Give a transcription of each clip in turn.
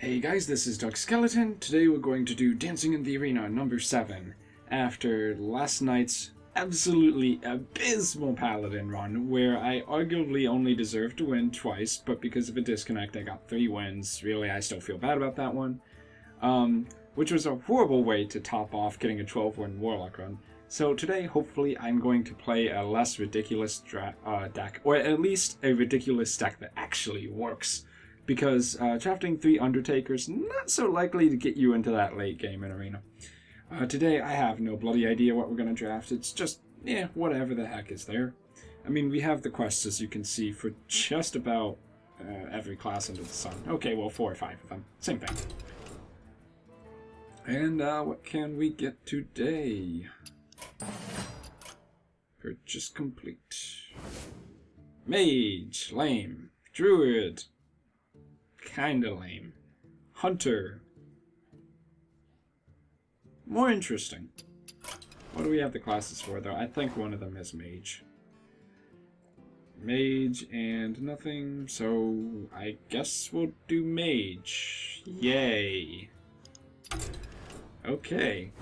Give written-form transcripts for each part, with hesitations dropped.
Hey guys, this is Doug Skeleton. Today we're going to do Dancing in the Arena number 7 after last night's absolutely abysmal Paladin run where I arguably only deserved to win twice, but because of a disconnect I got 3 wins. Really, I still feel bad about that one. Which was a horrible way to top off getting a 12-win Warlock run. So today, hopefully, I'm going to play a less ridiculous deck, or at least a ridiculous deck that actually works. Because drafting 3 Undertakers, not so likely to get you into that late game in Arena. Today, I have no bloody idea what we're going to draft. It's just, whatever the heck is there. I mean, we have the quests, as you can see, for just about every class under the sun. Okay, well, 4 or 5 of them. Same thing. And what can we get today? Purchase complete. Mage, lame. Druid, kinda lame. Hunter, more interesting. What do we have the classes for, though? I think one of them is Mage. Mage and nothing, so I guess we'll do Mage. Yay. Okay.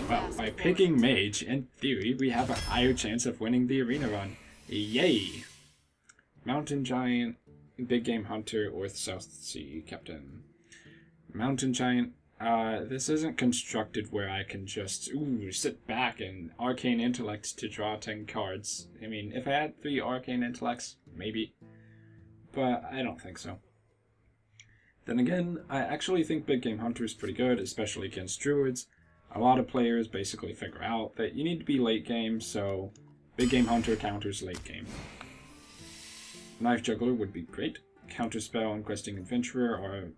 Well, by picking Mage, in theory, we have a higher chance of winning the arena run. Yay! Mountain Giant, Big Game Hunter, or South Sea Captain. Mountain Giant, this isn't constructed where I can just, sit back and Arcane Intellect to draw 10 cards. I mean, if I had 3 Arcane Intellects, maybe. But I don't think so. Then again, I actually think Big Game Hunter is pretty good, especially against Druids. A lot of players basically figure out that you need to be late game, so Big Game Hunter counters late game. Knife Juggler would be great. Counterspell and Questing Adventurer are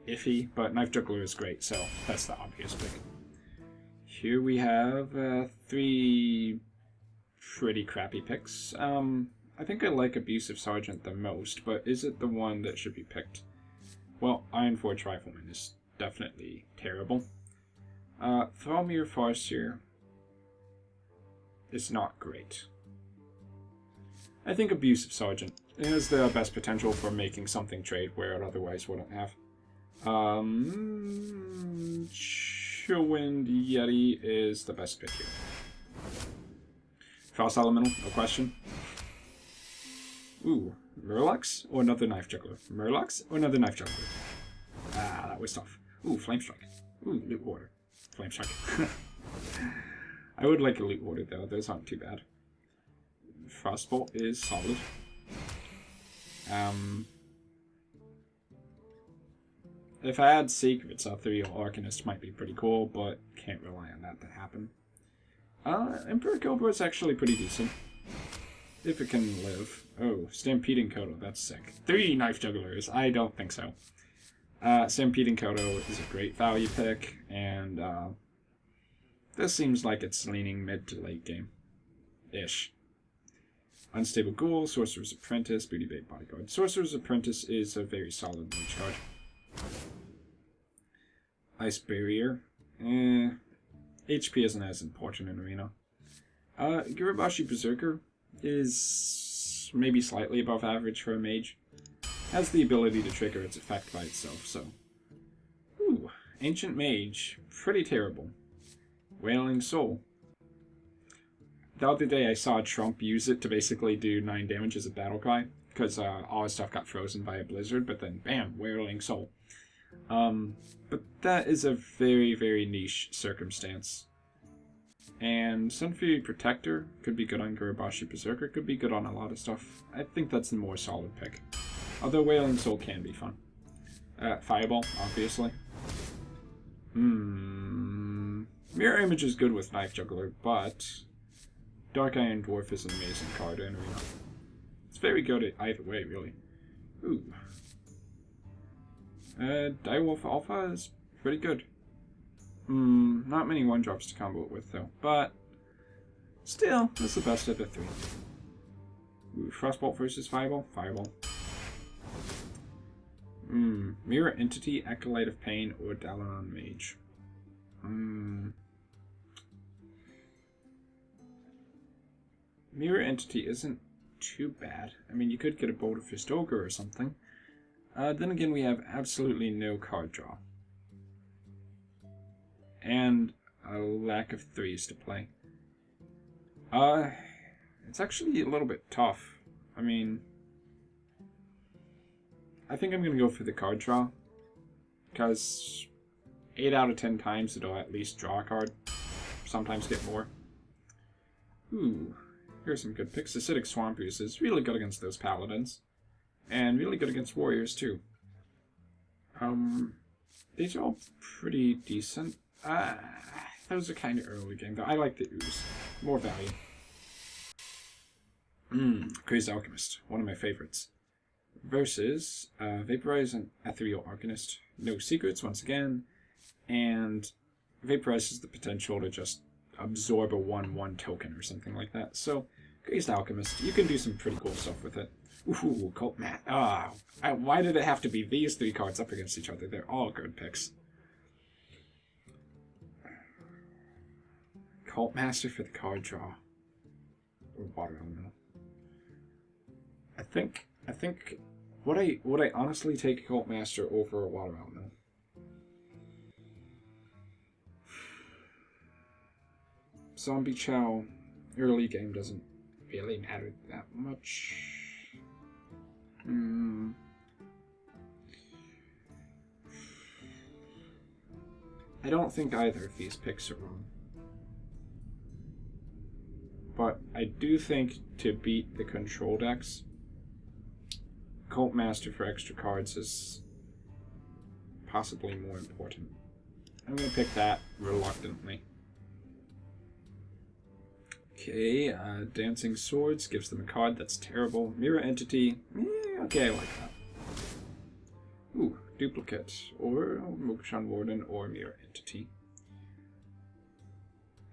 iffy, but Knife Juggler is great, so that's the obvious pick. Here we have 3 pretty crappy picks. I think I like Abusive Sergeant the most, but is it the one that should be picked? Well, Ironforge Rifleman is definitely terrible. Thrallmere Farseer is not great. I think Abusive Sergeant has the best potential for making something trade where it otherwise wouldn't have. Chillwind Yeti is the best pick here. Frost Elemental, no question. Ooh, Murlocs or another Knife Juggler? Murlocs or another Knife Juggler? Ah, that was tough. Ooh, Flamestrike. Ooh, Loot Water. Flamestrike. I would like a Loot Water though, those aren't too bad. Frostbolt is solid. If I had Secrets, Ethereal Arcanist might be pretty cool, but can't rely on that to happen. Emperor Cobra is actually pretty decent. If it can live. Oh, Stampeding Kodo, that's sick. 3 Knife Jugglers, I don't think so. Stampeding Kodo is a great value pick, and this seems like it's leaning mid to late game-ish. Unstable Ghoul, Sorcerer's Apprentice, Booty Bait Bodyguard. Sorcerer's Apprentice is a very solid mage card. Ice Barrier. HP isn't as important in Arena. Girabashi Berserker is maybe slightly above average for a mage. Has the ability to trigger its effect by itself, so. Ooh, Ancient Mage. Pretty terrible. Wailing Soul. The other day I saw Trump use it to basically do 9 damage as a battle cry, because all his stuff got frozen by a blizzard, but then bam, Wailing Soul. But that is a very, very niche circumstance. And Sunfury Protector could be good on Girabashi Berserker, could be good on a lot of stuff. I think that's the more solid pick. Although Wailing Soul can be fun. Fireball, obviously. Mirror Image is good with Knife Juggler, but Dark Iron Dwarf is an amazing card in Arena. It's very good at either way, really. Ooh. Direwolf Alpha is pretty good. Not many 1-drops to combo it with, though. But still, that's the best of the 3. Ooh, Frostbolt versus Fireball? Fireball. Mirror Entity, Acolyte of Pain, or Dalaran Mage. Mirror Entity isn't too bad. I mean, you could get a Boulder Fist Ogre or something. Then again, we have absolutely no card draw. And a lack of threes to play. It's actually a little bit tough. I mean, I think I'm going to go for the card draw. Because 8 out of 10 times it'll at least draw a card. Sometimes get more. Ooh, here's some good picks. Acidic Swamp Ooze is really good against those paladins. And really good against warriors, too. These are all pretty decent. Those are kind of early game, though. I like the Ooze. More value. Crazy Alchemist. One of my favorites. Versus Vaporize and Ethereal Arcanist. No secrets, once again. And Vaporize has the potential to just absorb a 1/1 token or something like that. So, Crazed Alchemist, you can do some pretty cool stuff with it. Ooh, Cult Mat. Why did it have to be these 3 cards up against each other? They're all good picks. Cult Master for the card draw. Or Water Elemental. I think would I honestly take Cult Master over a Water Elemental? Zombie Chow early game doesn't really matter that much. I don't think either of these picks are wrong. But I do think to beat the control decks, Cult Master for extra cards is possibly more important. I'm going to pick that reluctantly. Okay, Dancing Swords gives them a card that's terrible. Mirror Entity, okay, I like that. Ooh, Duplicate, or Mokshan Warden, or Mirror Entity.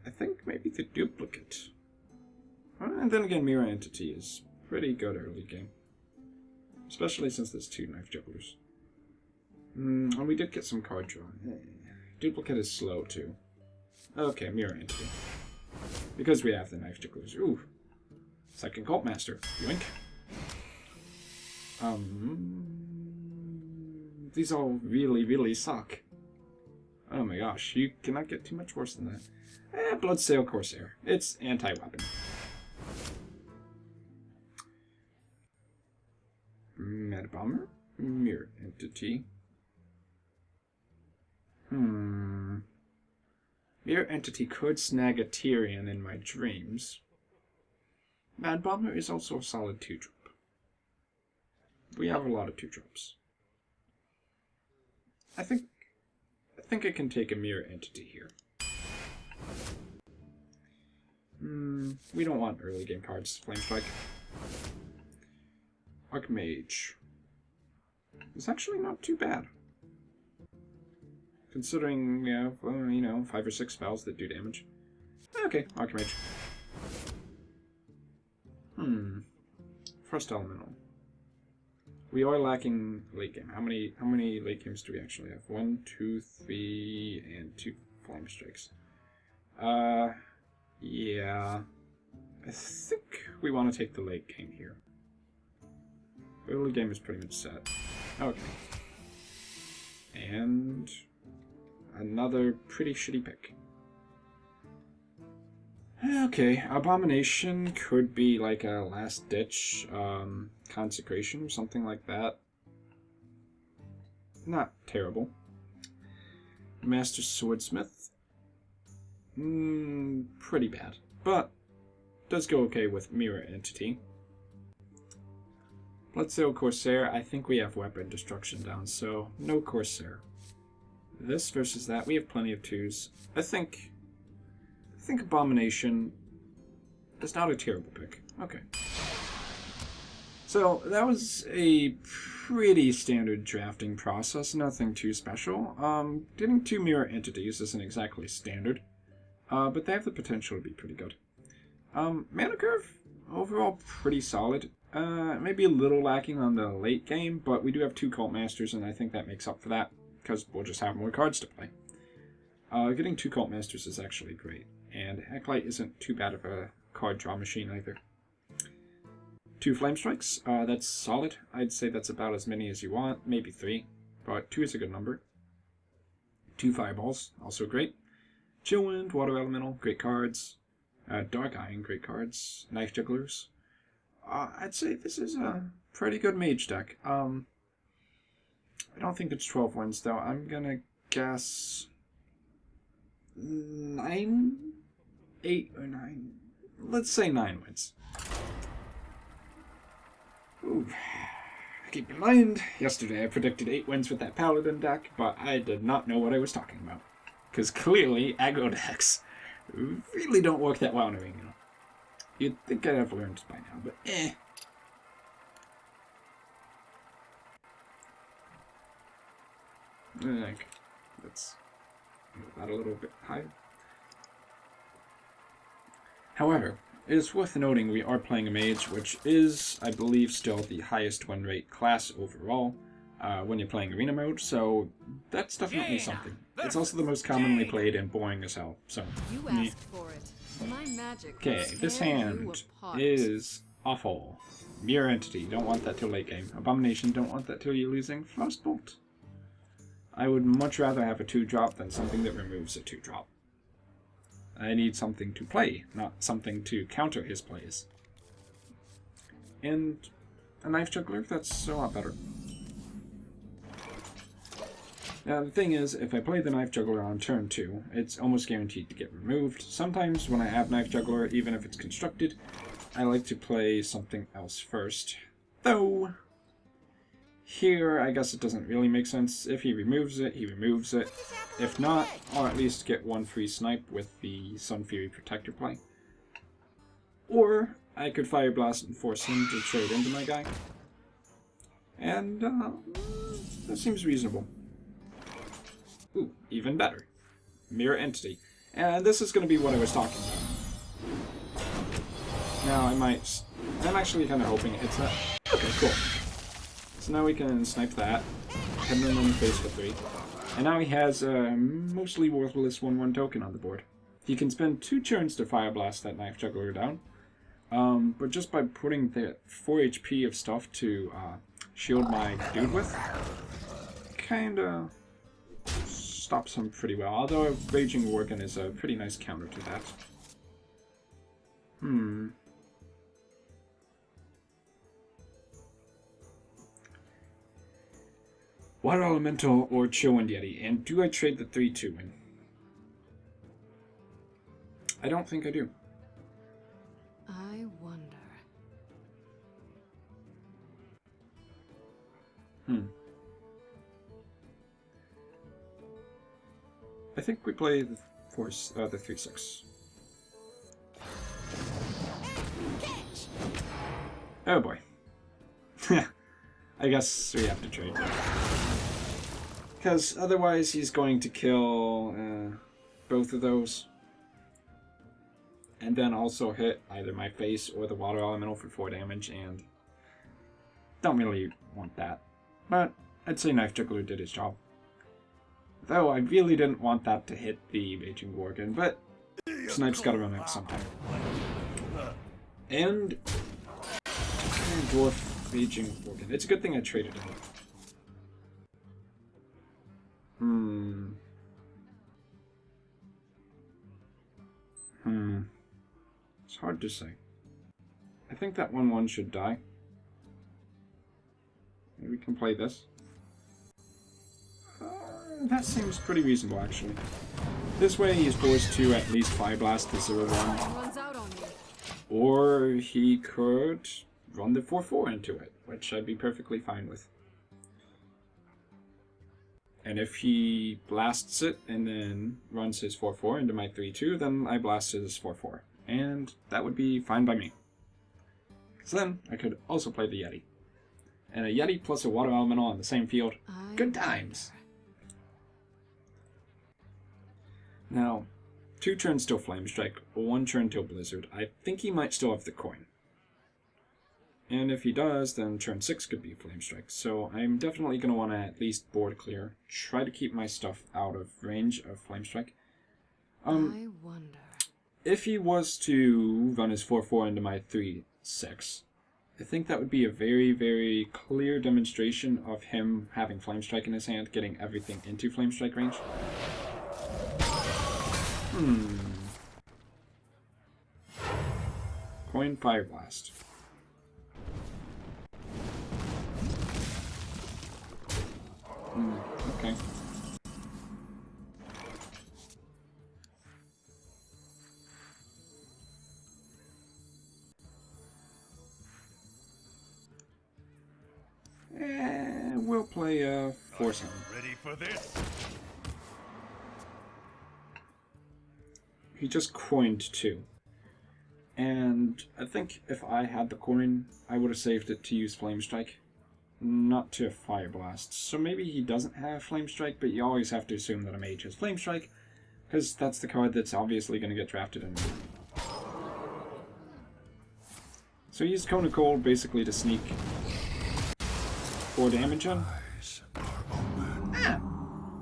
I think maybe the Duplicate. And then again, Mirror Entity is pretty good early game. Especially since there's 2 Knife Jugglers. And we did get some card draw. Duplicate is slow too. Okay, Mirror Entity. Because we have the Knife Jugglers. Ooh. Second Cult Master. Yoink. These all really, really suck. Oh my gosh, you cannot get too much worse than that. Bloodsail Corsair. It's anti-weapon. Mad Bomber? Mirror Entity. Mirror Entity could snag a Tyrion in my dreams. Mad Bomber is also a solid 2-drop. We have a lot of 2-drops. I think I can take a Mirror Entity here. We don't want early game cards. Flamestrike. Archmage. It's actually not too bad. Considering we have, 5 or 6 spells that do damage. Okay, Archmage. First Elemental. We are lacking late game. How many late games do we actually have? 1, 2, 3, and 2 Flamestrikes. Yeah. I think we want to take the late game here. Early game is pretty much set. Okay. And another pretty shitty pick. Okay, Abomination could be like a last-ditch consecration or something like that. Not terrible. Master Swordsmith. Pretty bad. But does go okay with Mirror Entity. Bloodsail Corsair, I think we have Weapon Destruction down, so no Corsair. This versus that, we have plenty of 2s. I think Abomination is not a terrible pick. Okay. So, that was a pretty standard drafting process, nothing too special. Getting 2 Mirror Entities isn't exactly standard, but they have the potential to be pretty good. Mana Curve, overall pretty solid. Maybe a little lacking on the late game, but we do have 2 Cult Masters, and I think that makes up for that, because we'll just have more cards to play. Getting 2 Cult Masters is actually great, and Hecklight isn't too bad of a card draw machine either. 2 Flamestrikes, that's solid. I'd say that's about as many as you want, maybe 3, but 2 is a good number. 2 Fireballs, also great. Chill Wind, Water Elemental, great cards. Dark Iron, great cards. Knife Jugglers. I'd say this is a pretty good mage deck. I don't think it's 12 wins though. I'm gonna guess 9, 8 or 9. Let's say 9 wins. Ooh. Keep in mind, yesterday I predicted 8 wins with that Paladin deck, but I did not know what I was talking about. Because clearly, aggro decks really don't work that well in Arena. You'd think I'd have learned by now, but eh. Okay, let's move that a little bit higher. However, it is worth noting we are playing a mage, which is, I believe, still the highest win rate class overall when you're playing arena mode, so that's definitely something. It's also the most commonly played and boring as hell, so... You asked for it. My magic Okay, this hand is awful. Mirror Entity, don't want that till late game. Abomination, don't want that till you're losing. Frostbolt. I would much rather have a 2-drop than something that removes a 2-drop. I need something to play, not something to counter his plays. And a Knife Juggler, that's a lot better. Now the thing is, if I play the Knife Juggler on turn 2, it's almost guaranteed to get removed. Sometimes when I have Knife Juggler, even if it's constructed, I like to play something else first. Though, here I guess it doesn't really make sense. If he removes it, he removes it. If not, I'll at least get 1 free snipe with the Sun Fury Protector play. Or I could Fire Blast and force him to trade into my guy. And that seems reasonable. Ooh, even better. Mirror Entity. And this is going to be what I was talking about. Now I'm actually kind of hoping it hits that. Okay, cool. So now we can snipe that, hit him in the face for 3. And now he has a mostly worthless 1/1 token on the board. He can spend 2 turns to Fire Blast that Knife Juggler down. But just by putting the 4 HP of stuff to shield my dude with, kinda stops him pretty well. Although a Raging Worgen is a pretty nice counter to that. Water Elemental or Chill Wind Yeti, and do I trade the 3/2 win? I don't think I do. I wonder. I think we play the 3/6. Oh boy. I guess we have to trade. Because otherwise he's going to kill both of those. And then also hit either my face or the Water Elemental for 4 damage, and don't really want that. But I'd say Knife Juggler did his job. Though I really didn't want that to hit the Raging Worgen, but Snipe's gotta run out sometime. And Dwarf Raging Worgen. It's a good thing I traded him. It's hard to say. I think that 1/1 should die. Maybe we can play this. That seems pretty reasonable, actually. This way he's forced to at least Fire Blast the 0/1. Or he could run the 4/4 into it, which I'd be perfectly fine with. And if he blasts it and then runs his 4/4 into my 3/2, then I blast his 4/4. And that would be fine by me. Because then I could also play the Yeti. And a Yeti plus a Water Elemental on the same field. Good times! Now, 2 turns till Flamestrike, 1 turn till Blizzard. I think he might still have the coin. And if he does, then turn 6 could be Flamestrike. So I'm definitely going to want to at least board clear. Try to keep my stuff out of range of Flamestrike. I wonder. If he was to run his 4/4 into my 3/6, I think that would be a very, very clear demonstration of him having Flamestrike in his hand, getting everything into Flamestrike range. Coin Fire Blast. Okay. We'll play a Force Him. Ready for this? He just coined 2. And I think if I had the coin, I would have saved it to use Flamestrike, not to Fire Blast. So maybe he doesn't have Flamestrike, but you always have to assume that a mage has Flamestrike, because that's the card that's obviously going to get drafted in. So he used Cone of Cold basically to sneak 4 damage on. Ah!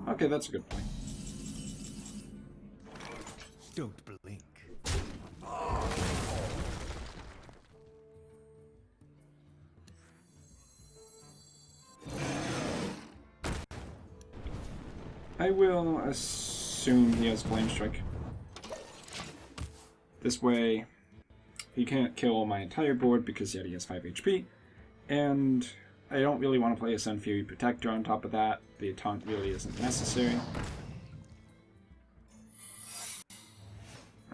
Okay, that's a good point. Don't blink. I will assume he has Flamestrike. This way, he can't kill my entire board because yet he has 5 HP. And I don't really want to play a Sun Fury Protector on top of that. The taunt really isn't necessary.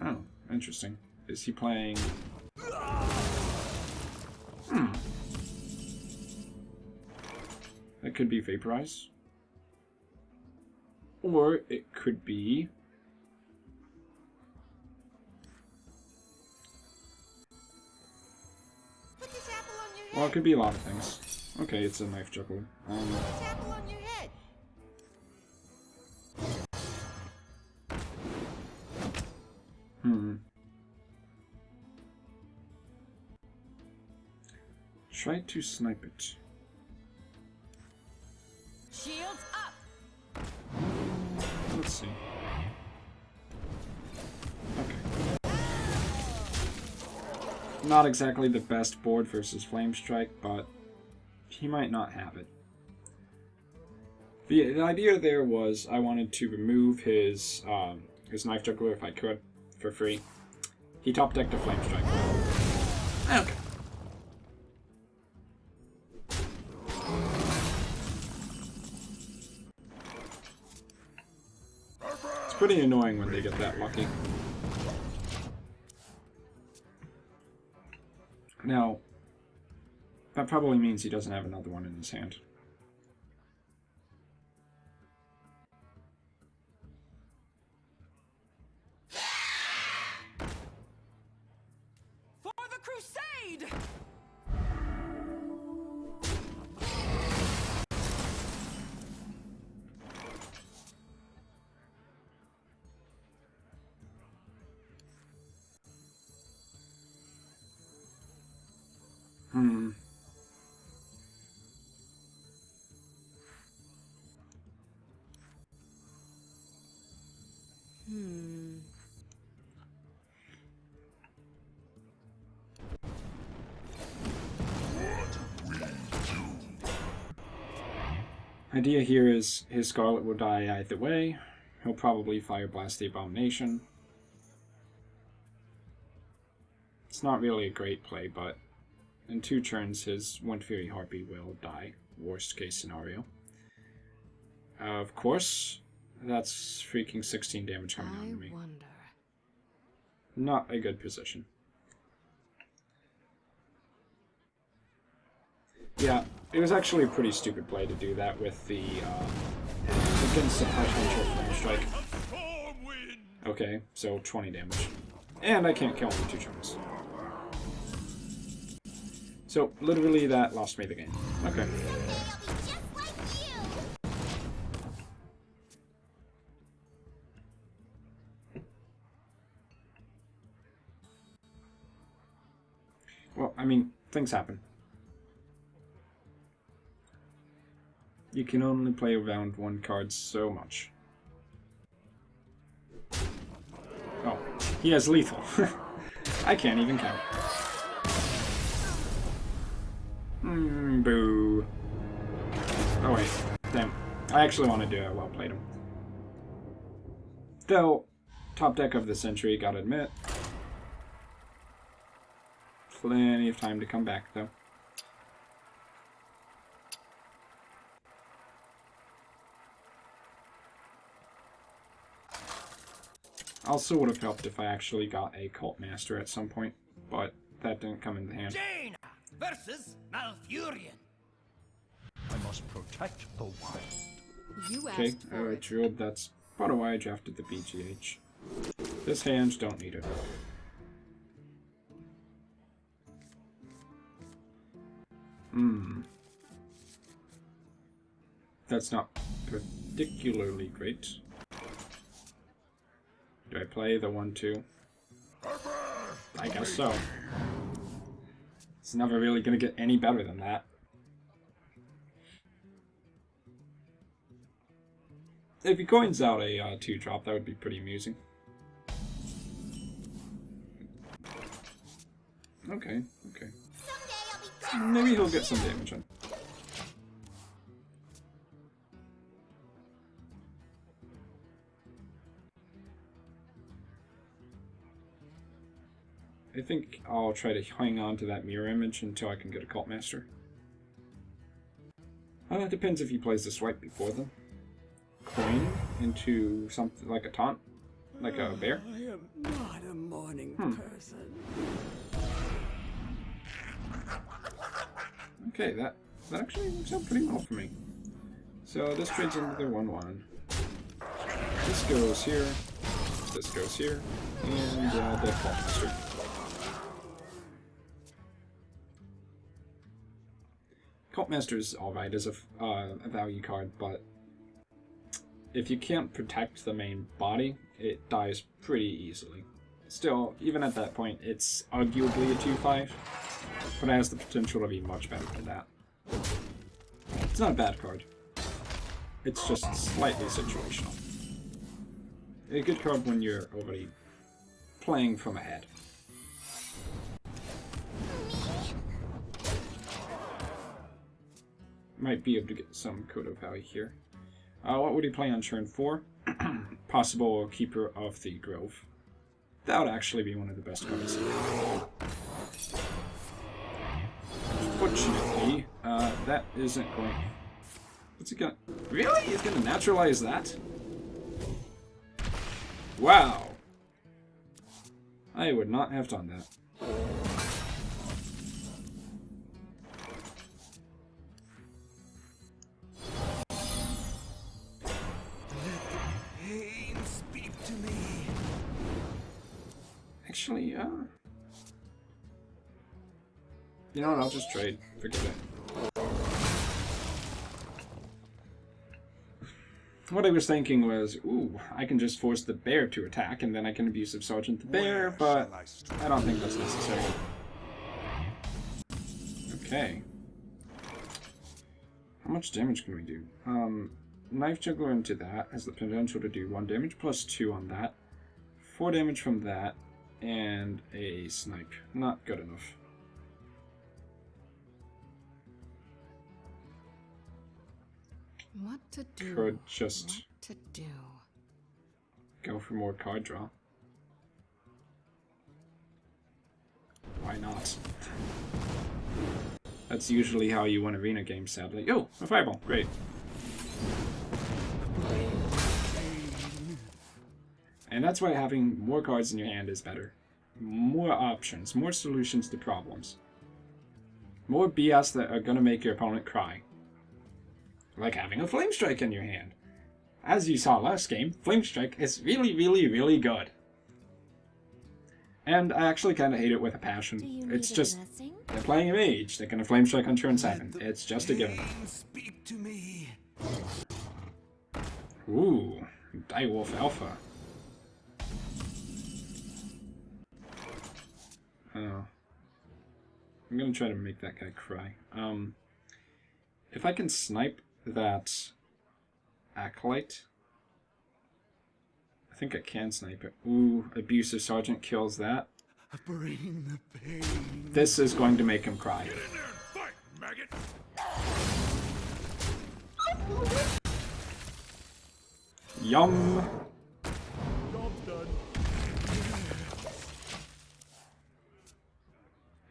Oh, interesting. Is he playing... That could be Vaporize. Or it could be... Put this apple on your head. Well, it could be a lot of things. Okay, it's a Knife Juggler. Put this apple on your head. Try to snipe it. Shields up. Let's see. Okay. Not exactly the best board versus Flamestrike, but he might not have it. The idea there was I wanted to remove his Knife Juggler if I could, for free. He top decked a Flamestrike. Okay. It's pretty annoying when they get that lucky. Now, that probably means he doesn't have another one in his hand. For the crusade! Idea here is his Scarlet will die either way. He'll probably Fire Blast the Abomination. It's not really a great play, but in 2 turns his Wind Fury Harpy will die. Worst case scenario. Of course, that's freaking 16 damage coming on to me. Wonder. Not a good position. Yeah, it was actually a pretty stupid play to do that with the, against the potential Flamestrike. Okay, so 20 damage. And I can't kill him in 2 turns. So, literally that lost me the game. Okay. Well, I mean, things happen. You can only play around 1 card so much. Oh, he has lethal. I can't even count. Boo. Oh wait, damn. I actually want to do it. Well played him. Though, top deck of the century, gotta admit. Plenty of time to come back, though. Also would have helped if I actually got a Cult Master at some point, but that didn't come into hand. Jaina versus Malfurion. I must protect the wild. You Okay, asked for it. Druid, that's part of why I drafted the BGH. This hand, don't need it. That's not particularly great. Do I play the 1-2? I guess so. It's never really gonna get any better than that. If he coins out a 2-drop, that would be pretty amusing. Okay, okay. Maybe he'll get some damage on. I think I'll try to hang on to that mirror image until I can get a Cult Master. It depends if he plays the swipe before them. Coin into something like a taunt, like a bear. I am not a morning person. Okay, that actually works out pretty well for me. So this trades into their 1-1. This goes here. This goes here, and the Cult Master. Cult Master is alright as a value card, but if you can't protect the main body, it dies pretty easily. Still, even at that point, it's arguably a 2-5, but it has the potential to be much better than that. It's not a bad card. It's just slightly situational. A good card when you're already playing from ahead. Might be able to get some Kodo value here. What would he play on turn 4? Possible Keeper of the Grove. That would actually be one of the best cards. Unfortunately, that isn't going... What's he gonna... Really? He's gonna naturalize that? Wow! I would not have done that. Actually, you know what, I'll just trade. Forget it. What I was thinking was, ooh, I can just force the bear to attack, and then I can abusive sergeant the bear, but I don't think that's necessary. Okay. How much damage can we do? Knife Juggler into that has the potential to do 1 damage plus 2 on that. 4 damage from that. And a snipe. Not good enough. What to do? Could just What to do? go for more card draw. Why not? That's usually how you win arena games, sadly. Oh, a fireball. Great. And that's why having more cards in your hand is better. More options, more solutions to problems. More BS that are gonna make your opponent cry. Like having a Flamestrike in your hand. As you saw last game, Flamestrike is really, really, really good. And I actually kinda hate it with a passion. It's just, they're playing a mage, they're gonna Flamestrike on turn 7. It's just a given. Speak to me. Ooh, Direwolf Alpha. Oh. I'm gonna try to make that guy cry. If I can snipe that Acolyte, I think I can snipe it. Ooh, Abusive Sergeant kills that. Bring the pain. This is going to make him cry. Get in there and fight, maggot. Yum! Job's done.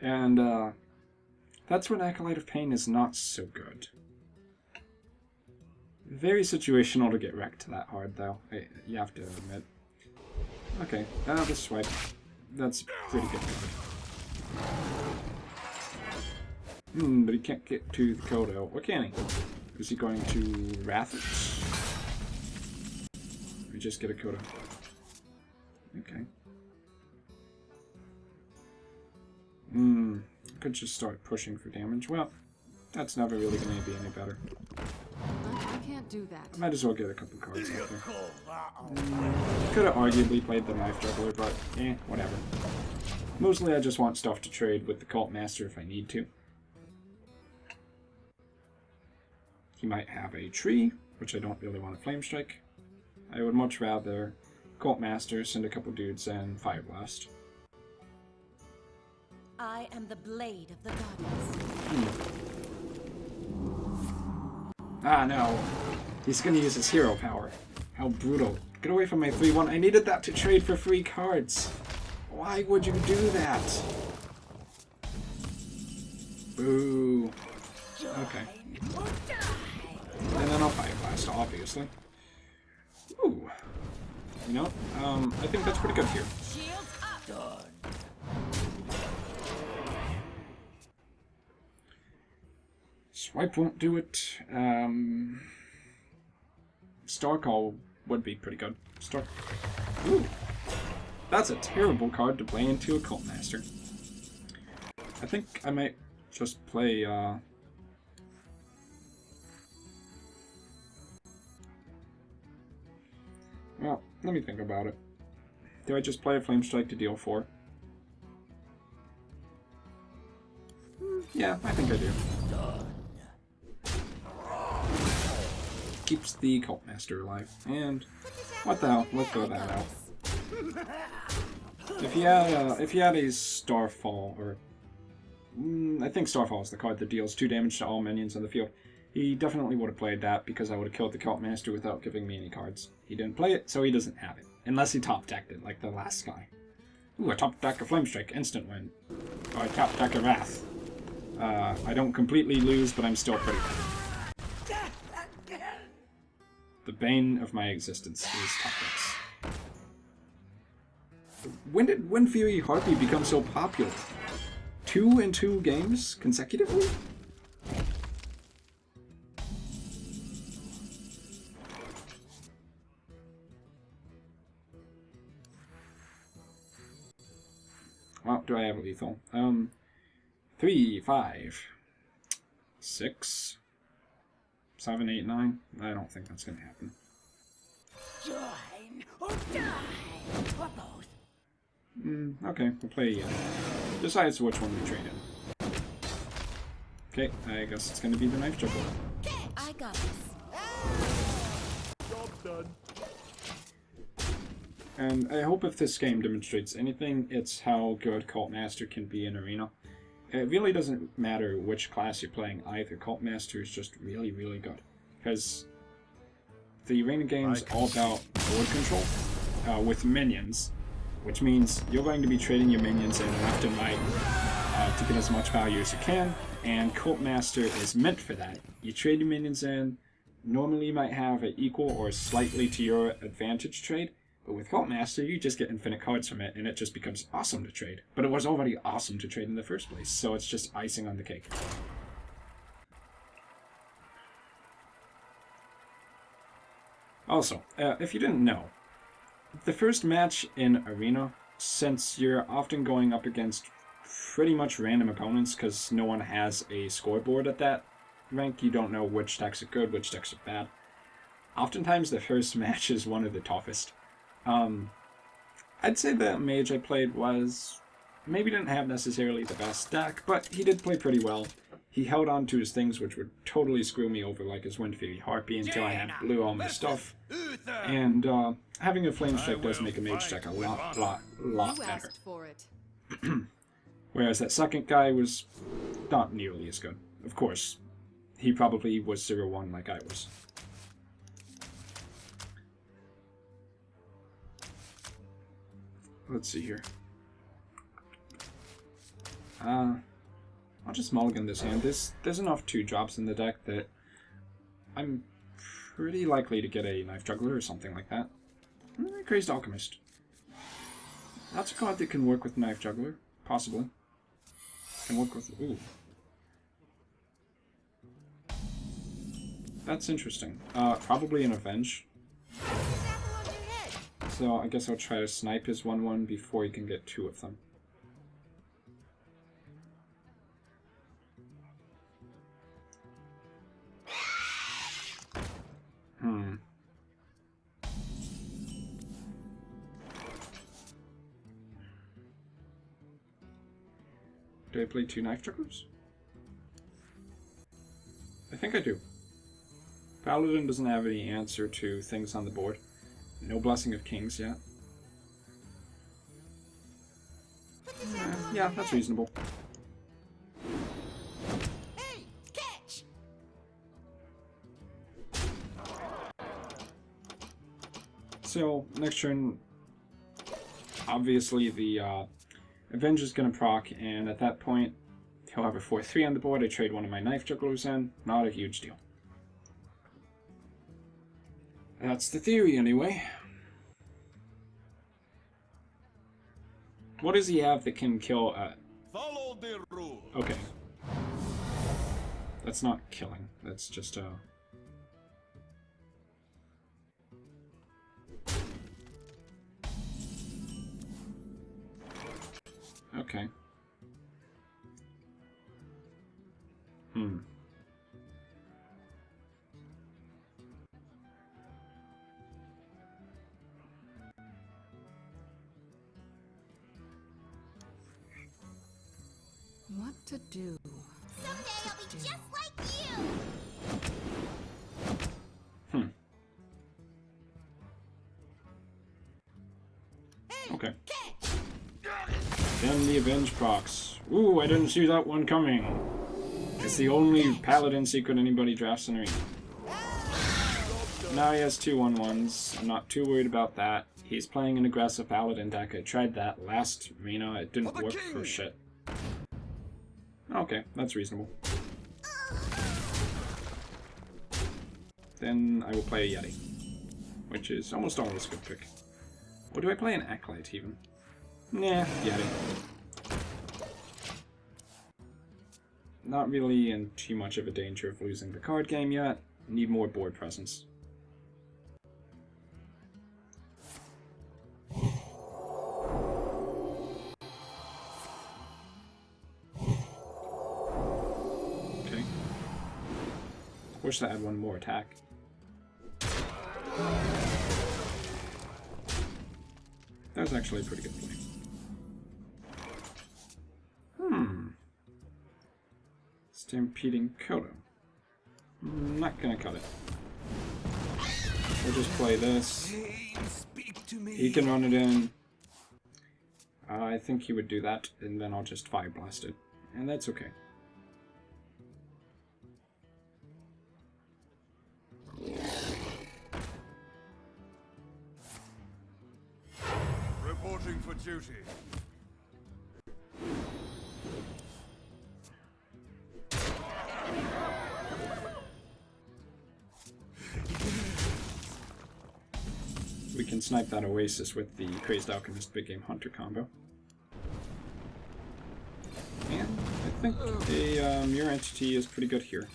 And, that's when Acolyte of Pain is not so good. Very situational to get wrecked that hard, though. You have to admit. Okay, the swipe. That's pretty good. But he can't get to the Kodo. Or can he? Is he going to Wrath it? Or just get a Kodo? Okay. Could just start pushing for damage. Well, that's never really going to be any better. I can't do that. Might as well get a couple cards out there. Could have arguably played the Knife Juggler, but whatever. Mostly I just want stuff to trade with the Cult Master if I need to. He might have a tree, which I don't really want to Flamestrike. I would much rather Cult Master, send a couple dudes, and Fire Blast. I am the blade of the goddess. Ah, no. He's gonna use his hero power. How brutal. Get away from my 3-1. I needed that to trade for free cards. Why would you do that? Boo. Okay. And then I'll Fire Blast, obviously. Ooh. You know, I think that's pretty good here. Shields up. Done. Swipe won't do it. Star Call would be pretty good. Ooh. That's a terrible card to play into a Cult Master. I think I might just play, well, let me think about it. Do I just play a Flamestrike to deal 4? Yeah, I think I do. Keeps the Cult Master alive. And what the hell? Let's throw that out. If he had a Starfall, or I think Starfall is the card that deals 2 damage to all minions on the field, he definitely would have played that because I would have killed the Cult Master without giving me any cards. He didn't play it, so he doesn't have it. Unless he top-decked it, like the last guy. Ooh, a top-deck of Flamestrike, instant win. Or a top-deck of Wrath. I don't completely lose, but I'm still pretty bad. The bane of my existence is top-decks. When did Wind Fury Harpy become so popular? 2 in 2 games consecutively? Well, do I have a lethal? 3, 5, 6, 7, 8, 9. I don't think that's gonna happen. Join or die. Or both. Okay, we'll play again. Decides which one we trade in. Okay, I guess it's gonna be the Knife Juggler. I got this. Job's done. And I hope if this game demonstrates anything, it's how good Cult Master can be in Arena. It really doesn't matter which class you're playing either. Cult Master is just really, really good. Because the Arena game is all about board control with minions, which means you're going to be trading your minions in left and right to get as much value as you can, and Cult Master is meant for that. You trade your minions in, normally you might have an equal or slightly to your advantage trade, but with Cult Master, you just get infinite cards from it, and it just becomes awesome to trade. But it was already awesome to trade in the first place, so it's just icing on the cake. Also, if you didn't know, the first match in Arena, since you're often going up against pretty much random opponents, because no one has a scoreboard at that rank, you don't know which decks are good, which decks are bad. Oftentimes the first match is one of the toughest. I'd say the mage I played was maybe didn't have necessarily the best deck, but he did play pretty well. He held on to his things, which would totally screw me over, like his Wind Fury Harpy, until I had blew all my stuff. And having a Flamestrike does make a mage deck a lot You better. asked for it. Whereas that second guy was not nearly as good. of course, he probably was 0-1 like I was. Let's see here. I'll just mulligan this hand. There's enough 2-drops in the deck that I'm pretty likely to get a Knife Juggler or something like that. Crazed Alchemist. That's a card that can work with Knife Juggler, possibly. Can work with... ooh. That's interesting. Probably an Avenge. So I guess I'll try to snipe his 1-1 before he can get 2 of them. Do I play 2 Knife Jugglers? I think I do. Paladin doesn't have any answer to things on the board. No Blessing of Kings yet. Yeah, that's reasonable. Hey, catch! So, next turn, obviously the Avenge is going to proc, and at that point, he'll have a 4-3 on the board. I trade one of my Knife Jugglers in. Not a huge deal. That's the theory, anyway. What does he have that can kill... Follow the rules. okay. That's not killing. That's just, okay. What to do? Someday I'll be just like you! Okay. Then the Avenge procs. Ooh, I didn't see that one coming. It's the only Paladin secret anybody drafts in Arena. Now he has 2 1-1s. I'm not too worried about that. He's playing an aggressive Paladin deck. I tried that last Arena. It didn't work for shit. Okay, that's reasonable. Then I will play a Yeti, which is almost always a good pick. Or do I play an Acolyte even? Nah, Yeti. Not really in too much of a danger of losing the card game yet. Need more board presence. Okay. Wish I had one more attack. That was actually a pretty good play. Stampeding Kodo. Not gonna cut it. We'll just play this. He can run it in. I think he would do that, and then I'll just Fire Blast it. And that's okay. Reporting for duty. We can snipe that Oasis with the Crazed Alchemist Big Game Hunter combo. And I think a Mirror Entity is pretty good here.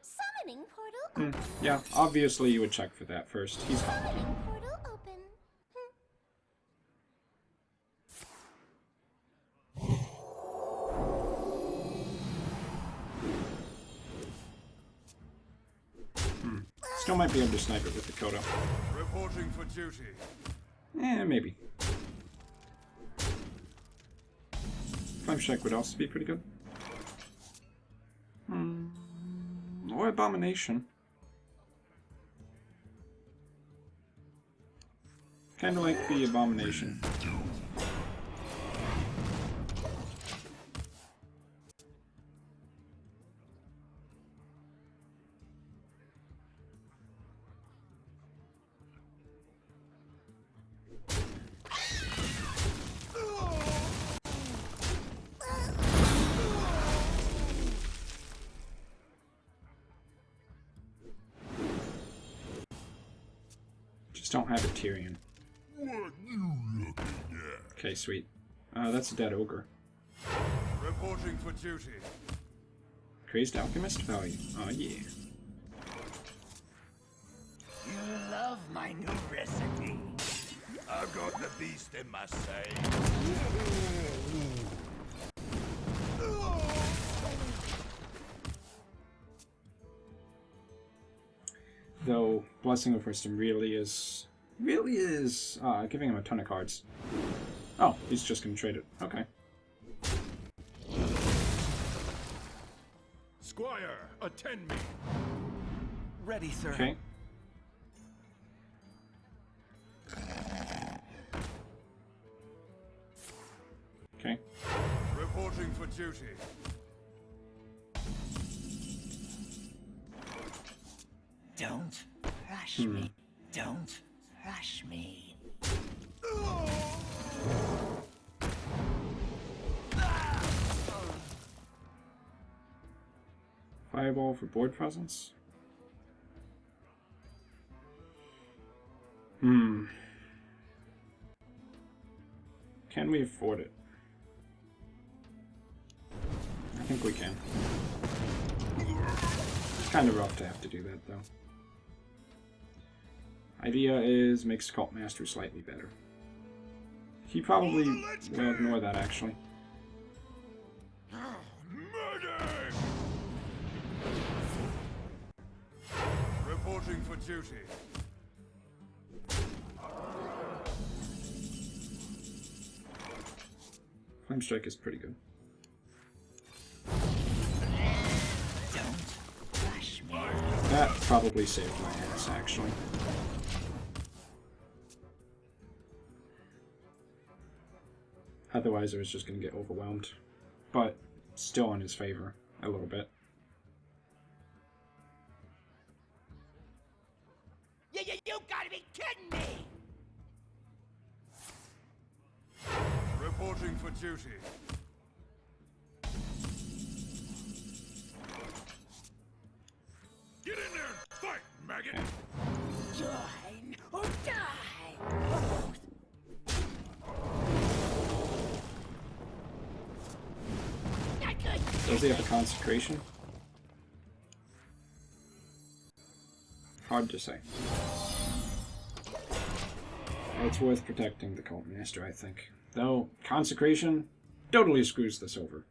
Summoning portal open. Yeah, obviously you would check for that first. He's gone. Summoning portal open. Still might be able to snipe it with the Kodo. Reporting for duty. Maybe. Flamestrike would also be pretty good. Or Abomination. Kinda like the Abomination. Just don't have a Tyrion. Okay, sweet. That's a dead ogre. Reporting for duty. Crazed Alchemist value. Oh yeah. You love my new recipe. I've got the beast in my sight. Though Blessing of Wisdom really is giving him a ton of cards. Oh, he's just gonna trade it. Okay. Squire, attend me. Ready, sir. Okay. Okay. Reporting for duty. Don't rush me. Don't rush me. Fireball for board presence. Can we afford it? I think we can. It's kind of rough to have to do that, though. Idea is makes Cult Master slightly better. He probably will ignore that, actually. Reporting for duty. Flamestrike is pretty good. Don't rush me. That probably saved my ass, actually. Otherwise, I was just going to get overwhelmed. But still in his favor, a little bit. You gotta be kidding me! Reporting for duty. Get in there and fight, maggot! Okay. Join or die! Not good. Does he have a consecration? Hard to say. It's worth protecting the Cult Master, I think. Though, consecration totally screws this over.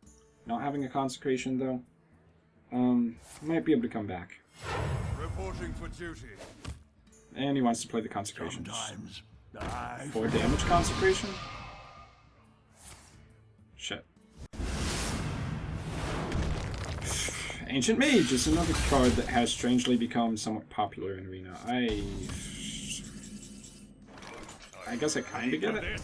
Not having a consecration, though, might be able to come back. Reporting for duty. And he wants to play the consecration. Sometimes I 4 damage consecration? Shit. Ancient Mage is another card that has strangely become somewhat popular in Arena. I guess I kinda get it.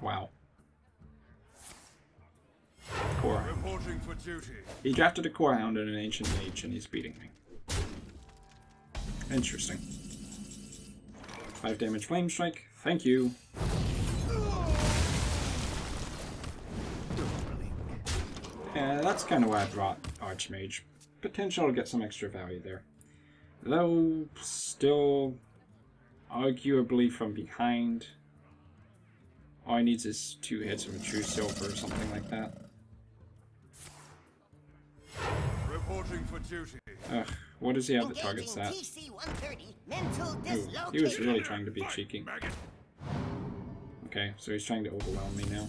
Wow. Core Hound. reporting for duty. He drafted a Core Hound and an Ancient Mage and he's beating me. Interesting. 5 damage Flamestrike. Thank you. Yeah, that's kind of why I brought Archmage. Potential to get some extra value there. Though, still, arguably from behind. All he needs is 2 hits of a True Silver or something like that. Reporting for duty. Ugh, what does he have that targets that? Ooh, he was really trying to be cheeky. Maggot. Okay, so he's trying to overwhelm me now.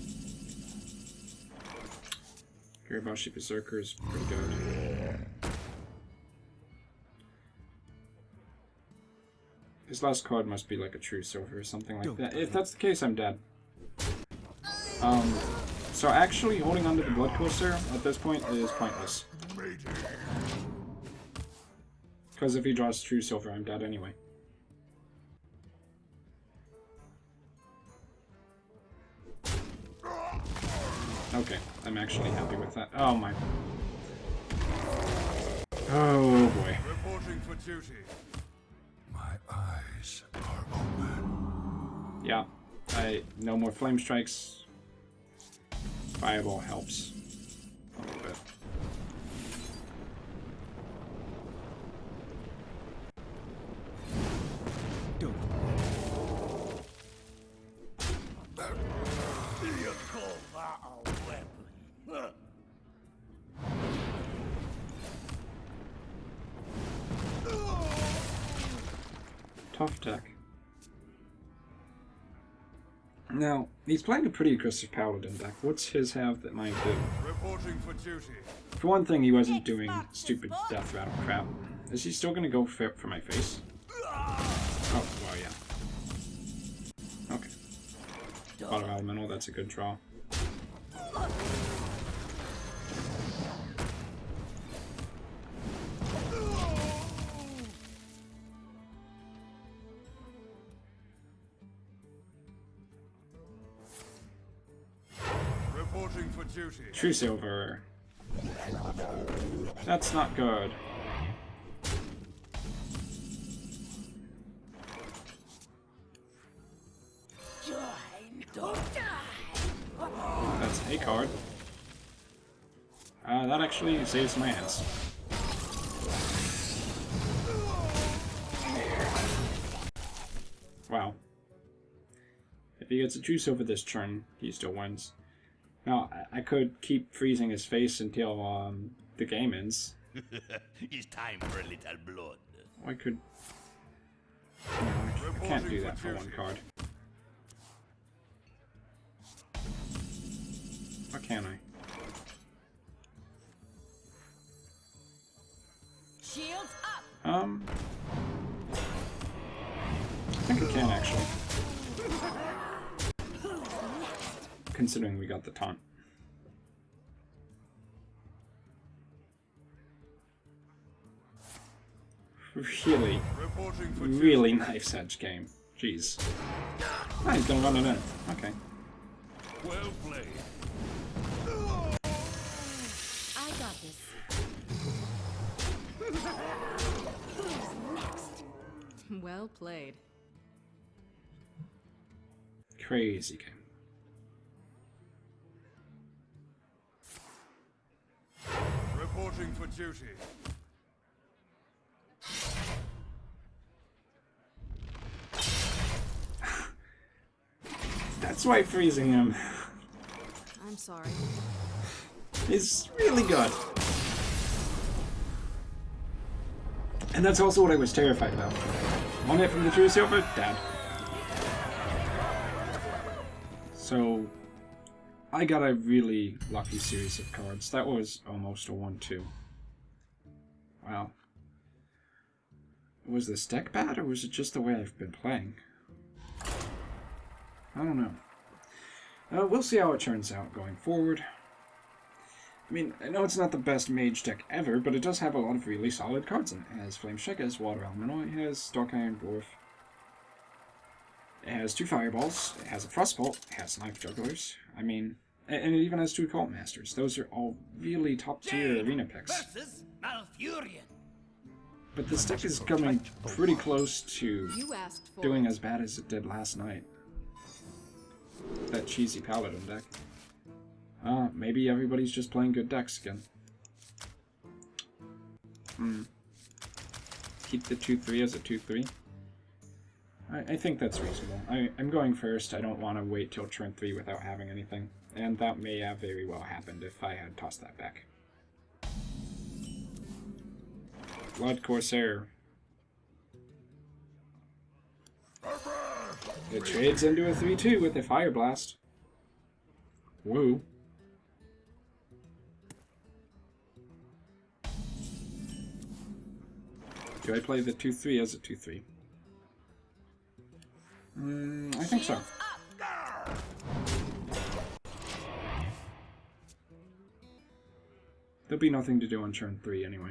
Garibashi Berserker is pretty good. His last card must be like a True Silver or something like that. If that's the case, I'm dead. So actually holding onto the Blood Courser at this point is pointless. Because if he draws True Silver, I'm dead anyway. Okay, I'm actually happy with that. Oh my. Oh boy. Reporting for duty. My eyes are open. Yeah, no more Flamestrikes. Fireball helps a little bit. You call that a weapon? Tough deck. Now, he's playing a pretty aggressive Paladin deck. What's his have that mine do? Reporting for duty. For one thing, he wasn't doing stupid death rattle crap. Is he still gonna go for my face? Oh, well, yeah. Okay. Water Elemental, that's a good draw. Reporting for duty. True Silver. That's not good. Don't die! That's a card. That actually saves my hands. Wow. If he gets a True Silver this turn, he still wins. Now, I could keep freezing his face until the game ends. It's time for a little blood. I could... No, I can't do that for one card. Or can I? Shields up! I think I can actually. Considering we got the taunt. Really nice edge game. Jeez. Ah, he's gonna run it in. Okay. Well played. I got this. Well played. Crazy game. Reporting for duty. That's why freezing him I'm sorry. is really good. And that's also what I was terrified about. One hit from the True Silver, dead. So, I got a really lucky series of cards. That was almost a 1-2. Wow. Was this deck bad, or was it just the way I've been playing? I don't know. We'll see how it turns out going forward. I mean, I know it's not the best mage deck ever, but it does have a lot of really solid cards in it. It has Flamestrike, it has Water Elemental, it has Dark Iron Dwarf. It has 2 Fireballs, it has a Frostbolt, it has Knife Jugglers. I mean, and it even has 2 Cult Masters. Those are all really top-tier arena picks. Versus Malfurion. But this deck is coming pretty close to You asked for doing it. as bad as it did last night. That cheesy Paladin deck. Maybe everybody's just playing good decks again. Keep the 2-3 as a 2-3. I think that's reasonable. I'm going first. I don't want to wait till turn 3 without having anything. And that may have very well happened if I had tossed that back. Blood Corsair. It trades into a 3-2 with a Fire Blast. Woo. Do I play the 2-3 as a 2-3? I think so. There'll be nothing to do on turn 3 anyway.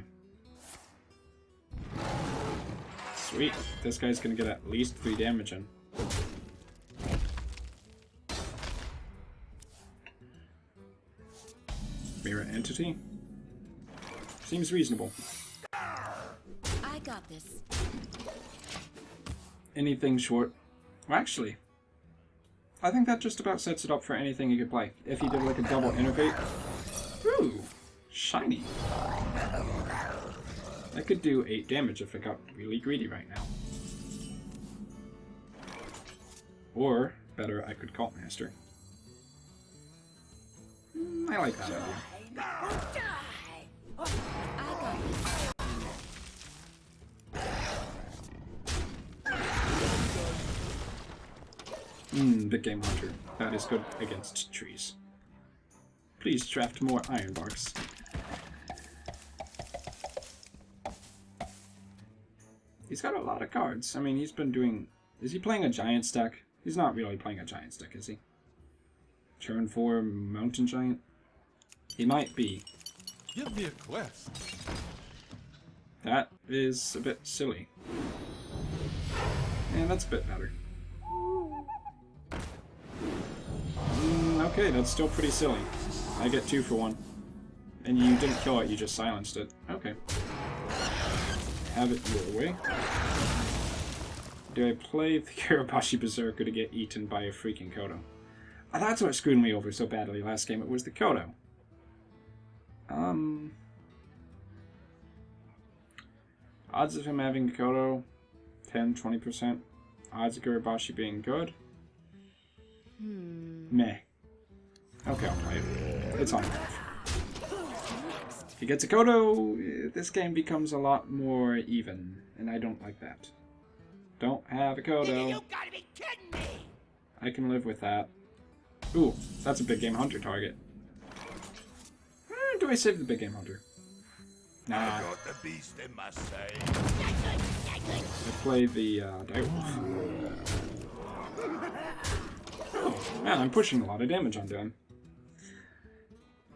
Sweet. This guy's gonna get at least 3 damage in. Mirror Entity? Seems reasonable. I got this. Anything short... Well, actually, I think that just about sets it up for anything you could play. If you did like a double innervate... Ooh! Shiny! I could do 8 damage if I got really greedy right now. Or, better, I could Cult Master. I like that idea. I got this. Big Game Hunter. That is good against trees. Please draft more iron barks. He's got a lot of cards. I mean, he's been doing... Is he playing a giant stack? He's not really playing a giant stack, is he? Turn 4 Mountain Giant? He might be. Give me a quest. That is a bit silly. Yeah, that's a bit better. Okay, that's still pretty silly. I get 2 for 1. And you didn't kill it, you just silenced it. Okay. Have it your way. Do I play the Kirabashi Berserker to get eaten by a freaking Kodo? That's what screwed me over so badly last game, it was the Kodo. Odds of him having a Kodo, 10-20%. Odds of Kirabashi being good? Meh. Okay, I'll play it. It's on enough. If he gets a Kodo, this game becomes a lot more even, and I don't like that. Don't have a Kodo. You gotta be kidding me! I can live with that. Ooh, that's a Big Game Hunter target. Do I save the Big Game Hunter? Nah. I got the beast in my sight. I play the Direwolf. Oh, man, I'm pushing a lot of damage onto him.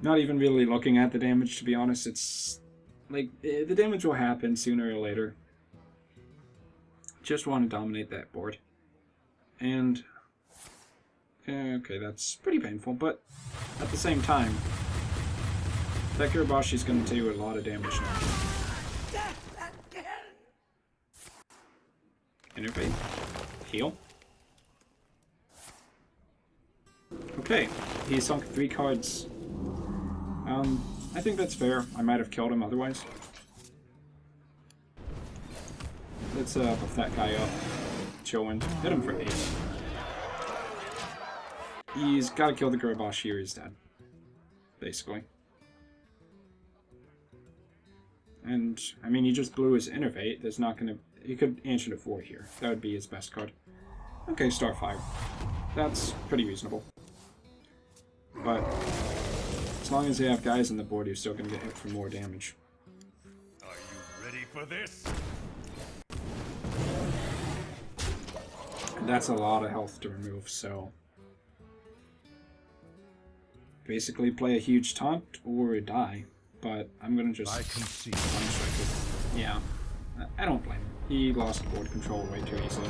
Not even really looking at the damage, to be honest. It's like, the damage will happen sooner or later. Just want to dominate that board. And, okay, that's pretty painful, but at the same time, that Kiribashi's going to do a lot of damage now. Innervate. Heal. Okay, he sunk 3 cards. I think that's fair. I might have killed him otherwise. Let's buff that guy up. Chillwind. Hit him for 8. He's got to kill the Kiribashi or he's dead. Basically. And, I mean, he just blew his Innervate. There's not gonna... He could answer to 4 here. That would be his best card. Okay, star 5. That's pretty reasonable. But, as long as they have guys on the board, you're still gonna get hit for more damage. Are you ready for this? And that's a lot of health to remove, so... Basically play a huge taunt or die. But I'm gonna just... I can see. Flamestrike it. Yeah. I don't blame him. He lost board control way too easily.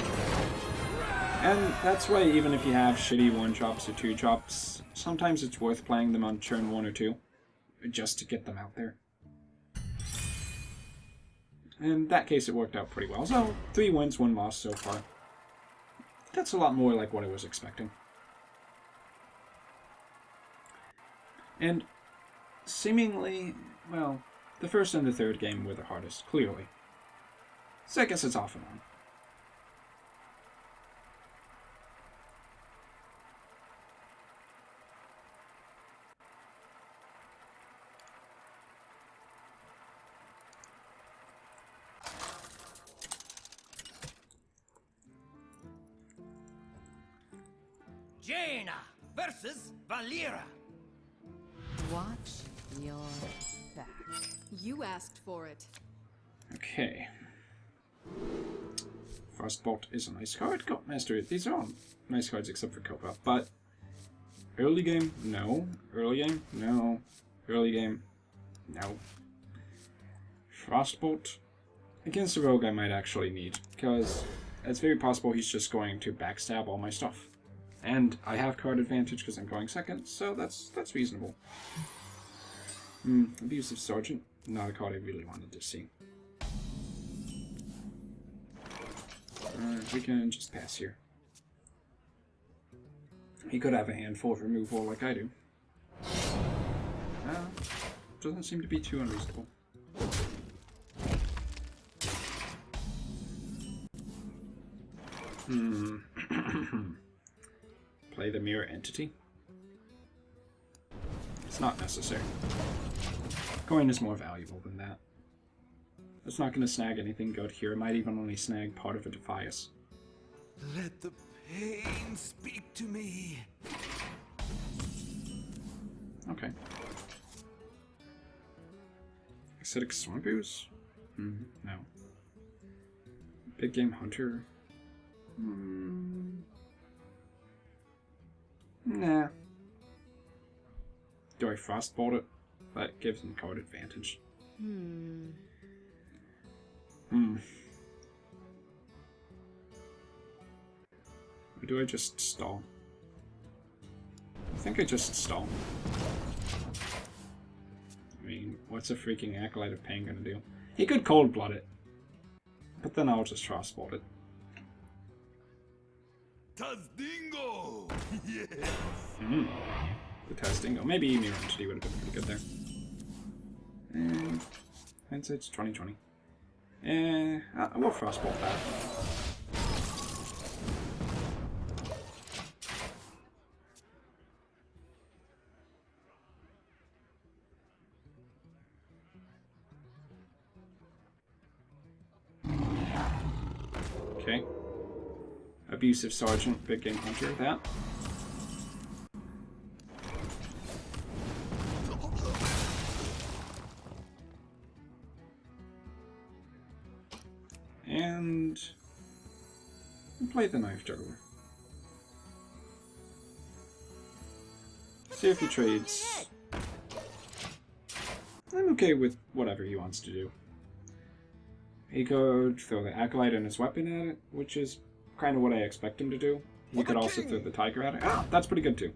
And that's why even if you have shitty 1-drops or 2-drops, sometimes it's worth playing them on turn 1 or 2. Just to get them out there. In that case it worked out pretty well. So, 3 wins, 1 loss so far. That's a lot more like what I was expecting. And seemingly, well, the first and the third game were the hardest, clearly. So I guess it's off and on. Jaina versus Valera. Watch your back. You asked for it. Okay. Frostbolt is a nice card. Cult Master, these are all nice cards except for Copa. But early game, no. Early game, no. Early game, No. Frostbolt. Against the rogue I might actually need, because it's very possible he's just going to backstab all my stuff. And I have card advantage because I'm going second, so that's reasonable. Abusive Sergeant. Not a card I really wanted to see. We can just pass here. He could have a handful of removal like I do. Doesn't seem to be too unreasonable. Play the mirror entity? It's not necessary. Coin is more valuable than that. It's not going to snag anything good here. It might even only snag part of a Defias. Let the pain speak to me. Okay. Acidic Swampoos? No. Big Game Hunter? Nah. Do I Frostbolt it? That gives him card advantage. Or do I just stall? I think I just stall. I mean, what's a freaking Acolyte of Pain gonna do? He could Cold Blood it. But then I'll just Frostbolt it. Tazdingo! Yes! The Testingo. Maybe Mirror Entity would have been pretty good there. And hindsight's 2020. We'll Frostbolt that. Okay. Abusive Sergeant, Big Game Hunter, that. And play the Knife Juggler. See if he trades. I'm okay with whatever he wants to do. He could throw the Acolyte and his weapon at it, which is kind of what I expect him to do. He could also throw the Tiger at it. Ah, that's pretty good too.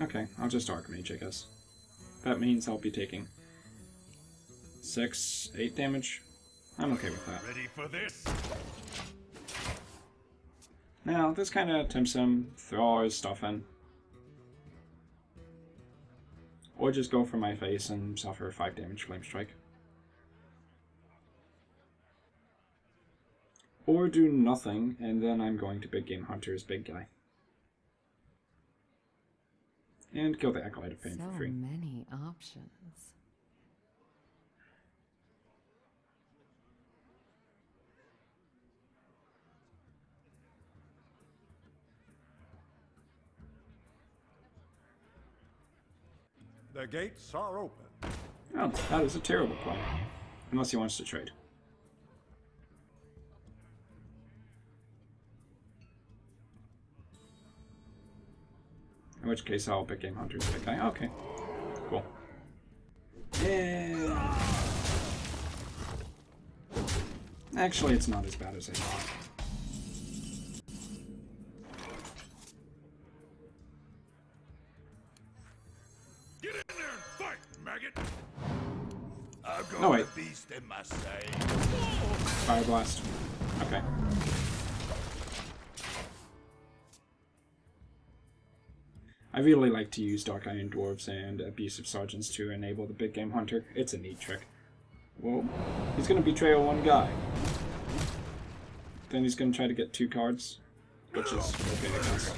Okay, I'll just Archmage, I guess. That means I'll be taking 6, 8 damage. I'm okay with that. Ready for this? Now, this kind of tempts him, throw all his stuff in. Or just go for my face and suffer 5 damage Flamestrike. Or do nothing, and then I'm going to Big Game Hunter's big guy. And kill the Acolyte of Pain for free. So many options. The gates are open. Oh, that is a terrible play. Unless he wants to trade. In which case I'll Big Game Hunter's big guy. Okay. Cool. And... actually, it's not as bad as I thought. Get in there and fight, maggot! I've got No, wait. the beast in my sight. Fire Blast. Okay. I really like to use Dark Iron Dwarves and Abusive Sergeants to enable the Big Game Hunter. It's a neat trick. Well, he's going to betray one guy. Then he's going to try to get 2 cards, which is okay, I guess.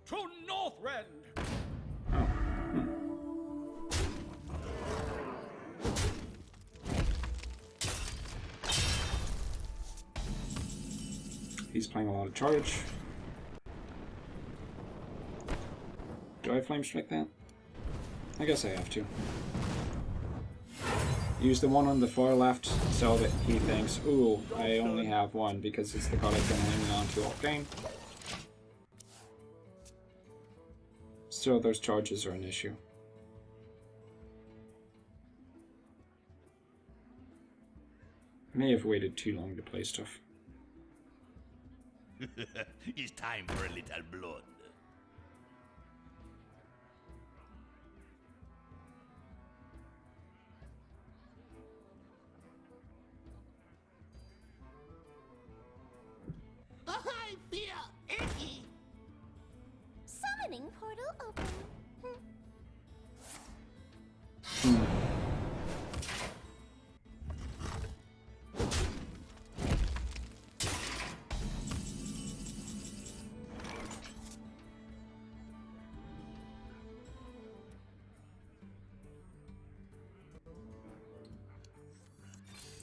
To Northrend! Oh. he's playing a lot of charge. Do I Flamestrike that? I guess I have to. Use the one on the far left so that he thinks, ooh, I only have one because it's the card I've been hanging on to all game. So those charges are an issue. May have waited too long to play stuff. It's time for a little blood. I feel icky. Summoning portal open.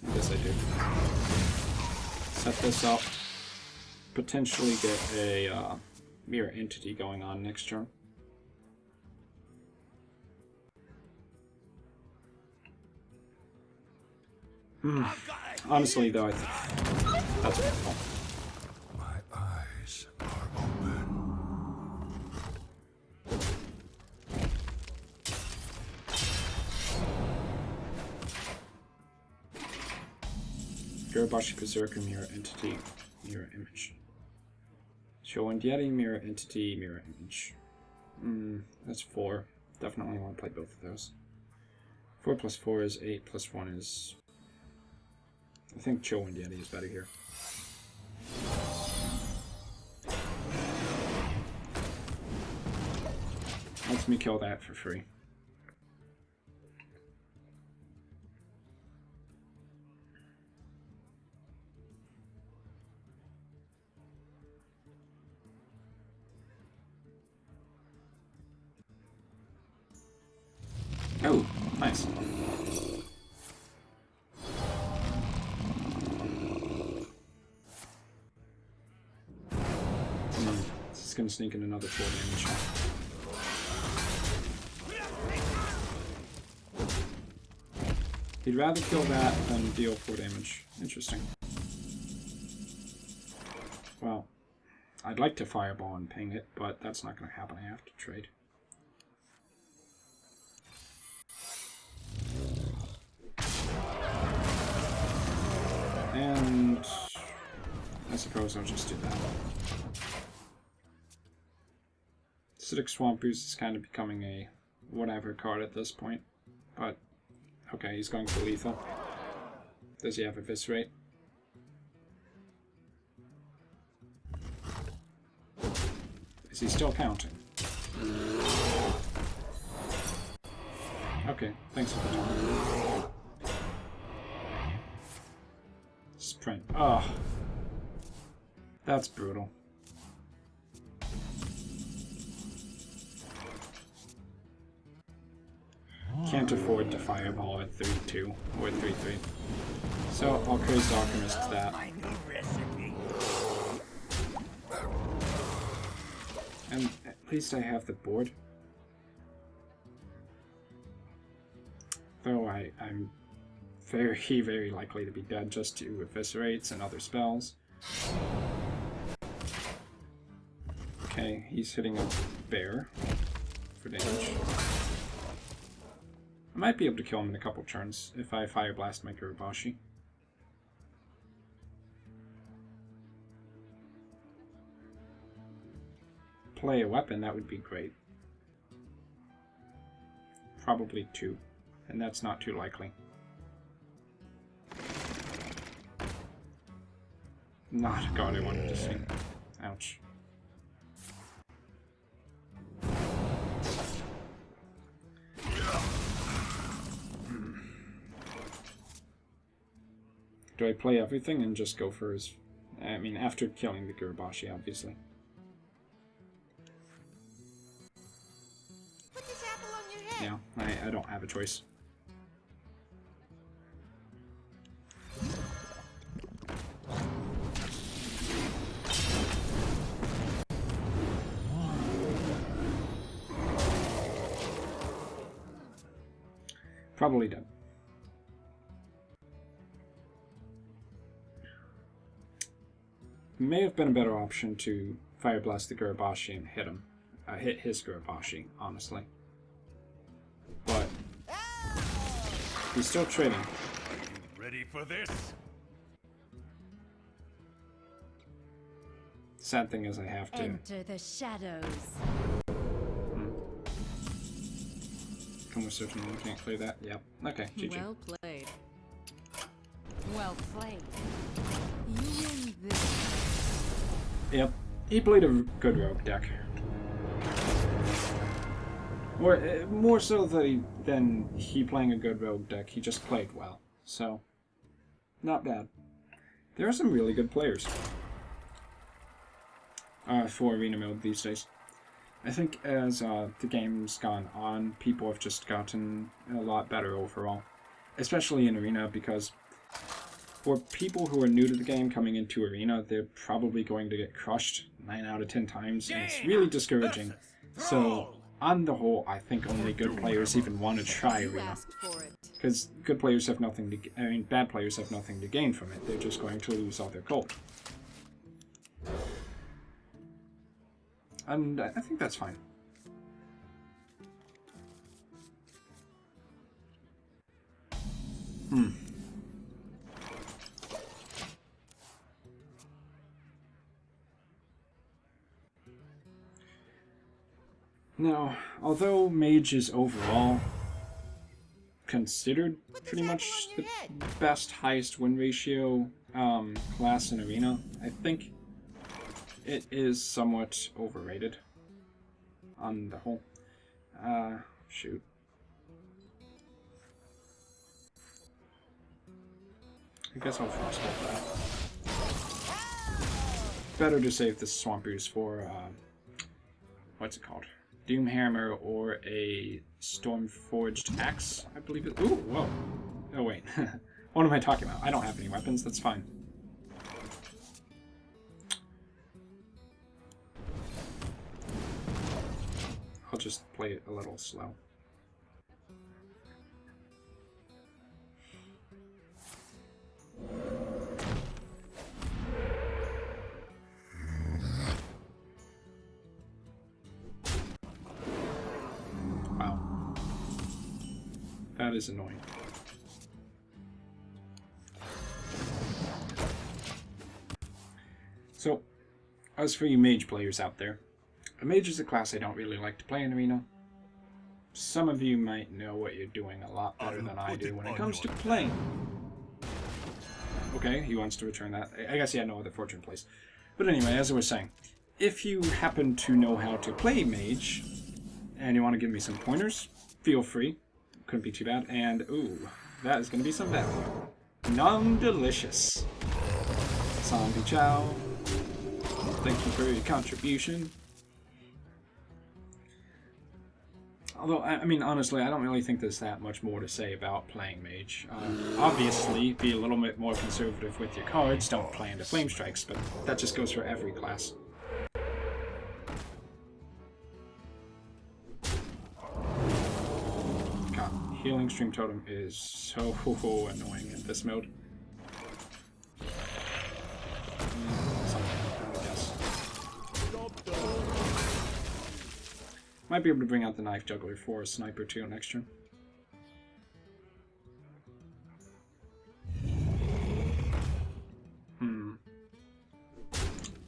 I guess I do. Set this up. Potentially get a mirror entity going on next turn. Honestly, though, I think that's wonderful. My eyes are open. Garabashi Berserker, mirror entity, mirror image. Show and Yeti, mirror entity, mirror image. That's 4. Definitely want to play both of those. 4 plus 4 is 8, plus 1 is... I think Cho and Yeti is better here. Lets me kill that for free. Oh, nice. This is going to sneak in another 4 damage. He'd rather kill that than deal 4 damage. Interesting. Well, I'd like to fireball and ping it, but that's not going to happen. I have to trade. And I suppose I'll just do that. Acidic Swamp Boost is kind of becoming a whatever card at this point. But, okay, he's going for lethal. Does he have Eviscerate? Is he still counting? Okay, thanks for the time. Sprint. Oh. That's brutal. Can't afford to fireball at 3-2 or 3-3. So I'll Crazed Alchemist that. And at least I have the board. Though I'm very, very likely to be dead just to Eviscerates and other spells. Okay, he's hitting a bear for damage. I might be able to kill him in a couple turns if I Fire Blast my Garabashi. Play a weapon, that would be great. Probably 2, and that's not too likely. Not a card I wanted to see. Ouch. Do I play everything and just go for his... I mean, after killing the Garabashi, obviously. Put this apple on your head. Yeah, I don't have a choice. Probably dead. May have been a better option to Fire Blast the Gurabashi and hit him. Hit his Gurabashi, honestly. But he's still trading. Ready for this? Sad thing is I have to. Enter the shadows. Can we certainly can't clear that? Yep. Okay, GG. Well played. Well played. You win this. Yep. He played a good rogue deck. Or more so than he playing a good rogue deck. He just played well. So, not bad. There are some really good players for arena mode these days. I think as the game's gone on, people have just gotten a lot better overall. Especially in arena, because for people who are new to the game coming into arena, they're probably going to get crushed 9 out of 10 times, and it's really discouraging. So, on the whole, I think only good players even want to try arena. Because good players have nothing to... bad players have nothing to gain from it. They're just going to lose all their gold. And I think that's fine. Now, although Mage is overall considered pretty much the best highest win ratio class in Arena, I think it is somewhat overrated on the whole. Shoot. I guess I'll frost up that. Better to save the Swampers for, what's it called? Doomhammer or a Stormforged Axe, I believe it. Ooh, whoa. Oh, wait. What am I talking about? I don't have any weapons, that's fine. I'll just play it a little slow. Wow. That is annoying. So, as for you mage players out there, a mage is a class I don't really like to play in Arena. Some of you might know what you're doing a lot better than I do when it comes to playing. Okay, he wants to return that. I guess he had no other fortune plays. But anyway, as I was saying, if you happen to know how to play mage, and you want to give me some pointers, feel free. Couldn't be too bad. And, ooh, that is going to be some value. Non-delicious. Zombie Chow. Thank you for your contribution. Although, I mean, honestly, I don't really think there's that much more to say about playing Mage. Obviously, be a little bit more conservative with your cards, don't play into Flamestrikes, but that just goes for every class. God, Healing Stream Totem is so annoying in this mode. Might be able to bring out the Knife Juggler for a Sniper too next turn.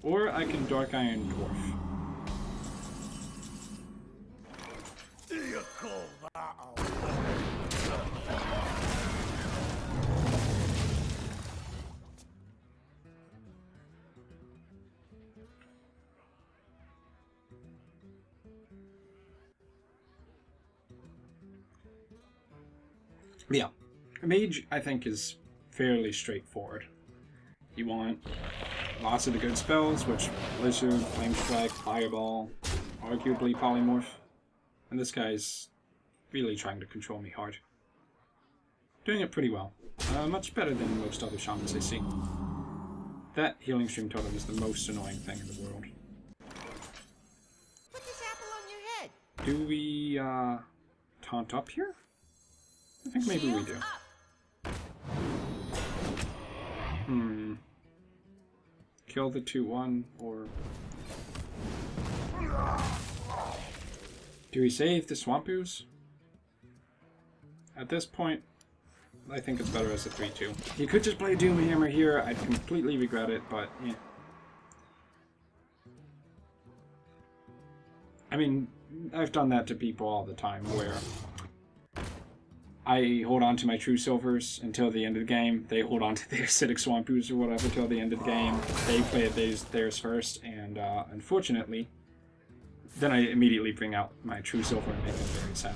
Or I can Dark Iron Dwarf. You call that Yeah, Mage, I think, is fairly straightforward. You want lots of the good spells, which Blizzard, Flamestrike, Fireball, arguably Polymorph. And this guy's really trying to control me hard. Doing it pretty well. Much better than most other shamans I see. That Healing Stream Totem is the most annoying thing in the world. Put this apple on your head. Do we, taunt up here? I think maybe we do. Kill the 2/1, or... Do we save the Swampoos? At this point, I think it's better as a 3/2. You could just play Doomhammer here, I'd completely regret it, but yeah. I mean, I've done that to people all the time, where I hold on to my True Silvers until the end of the game, they hold on to their Acidic Swampoos or whatever till the end of the game, they play theirs first, and unfortunately, then I immediately bring out my True Silver and make them very sad.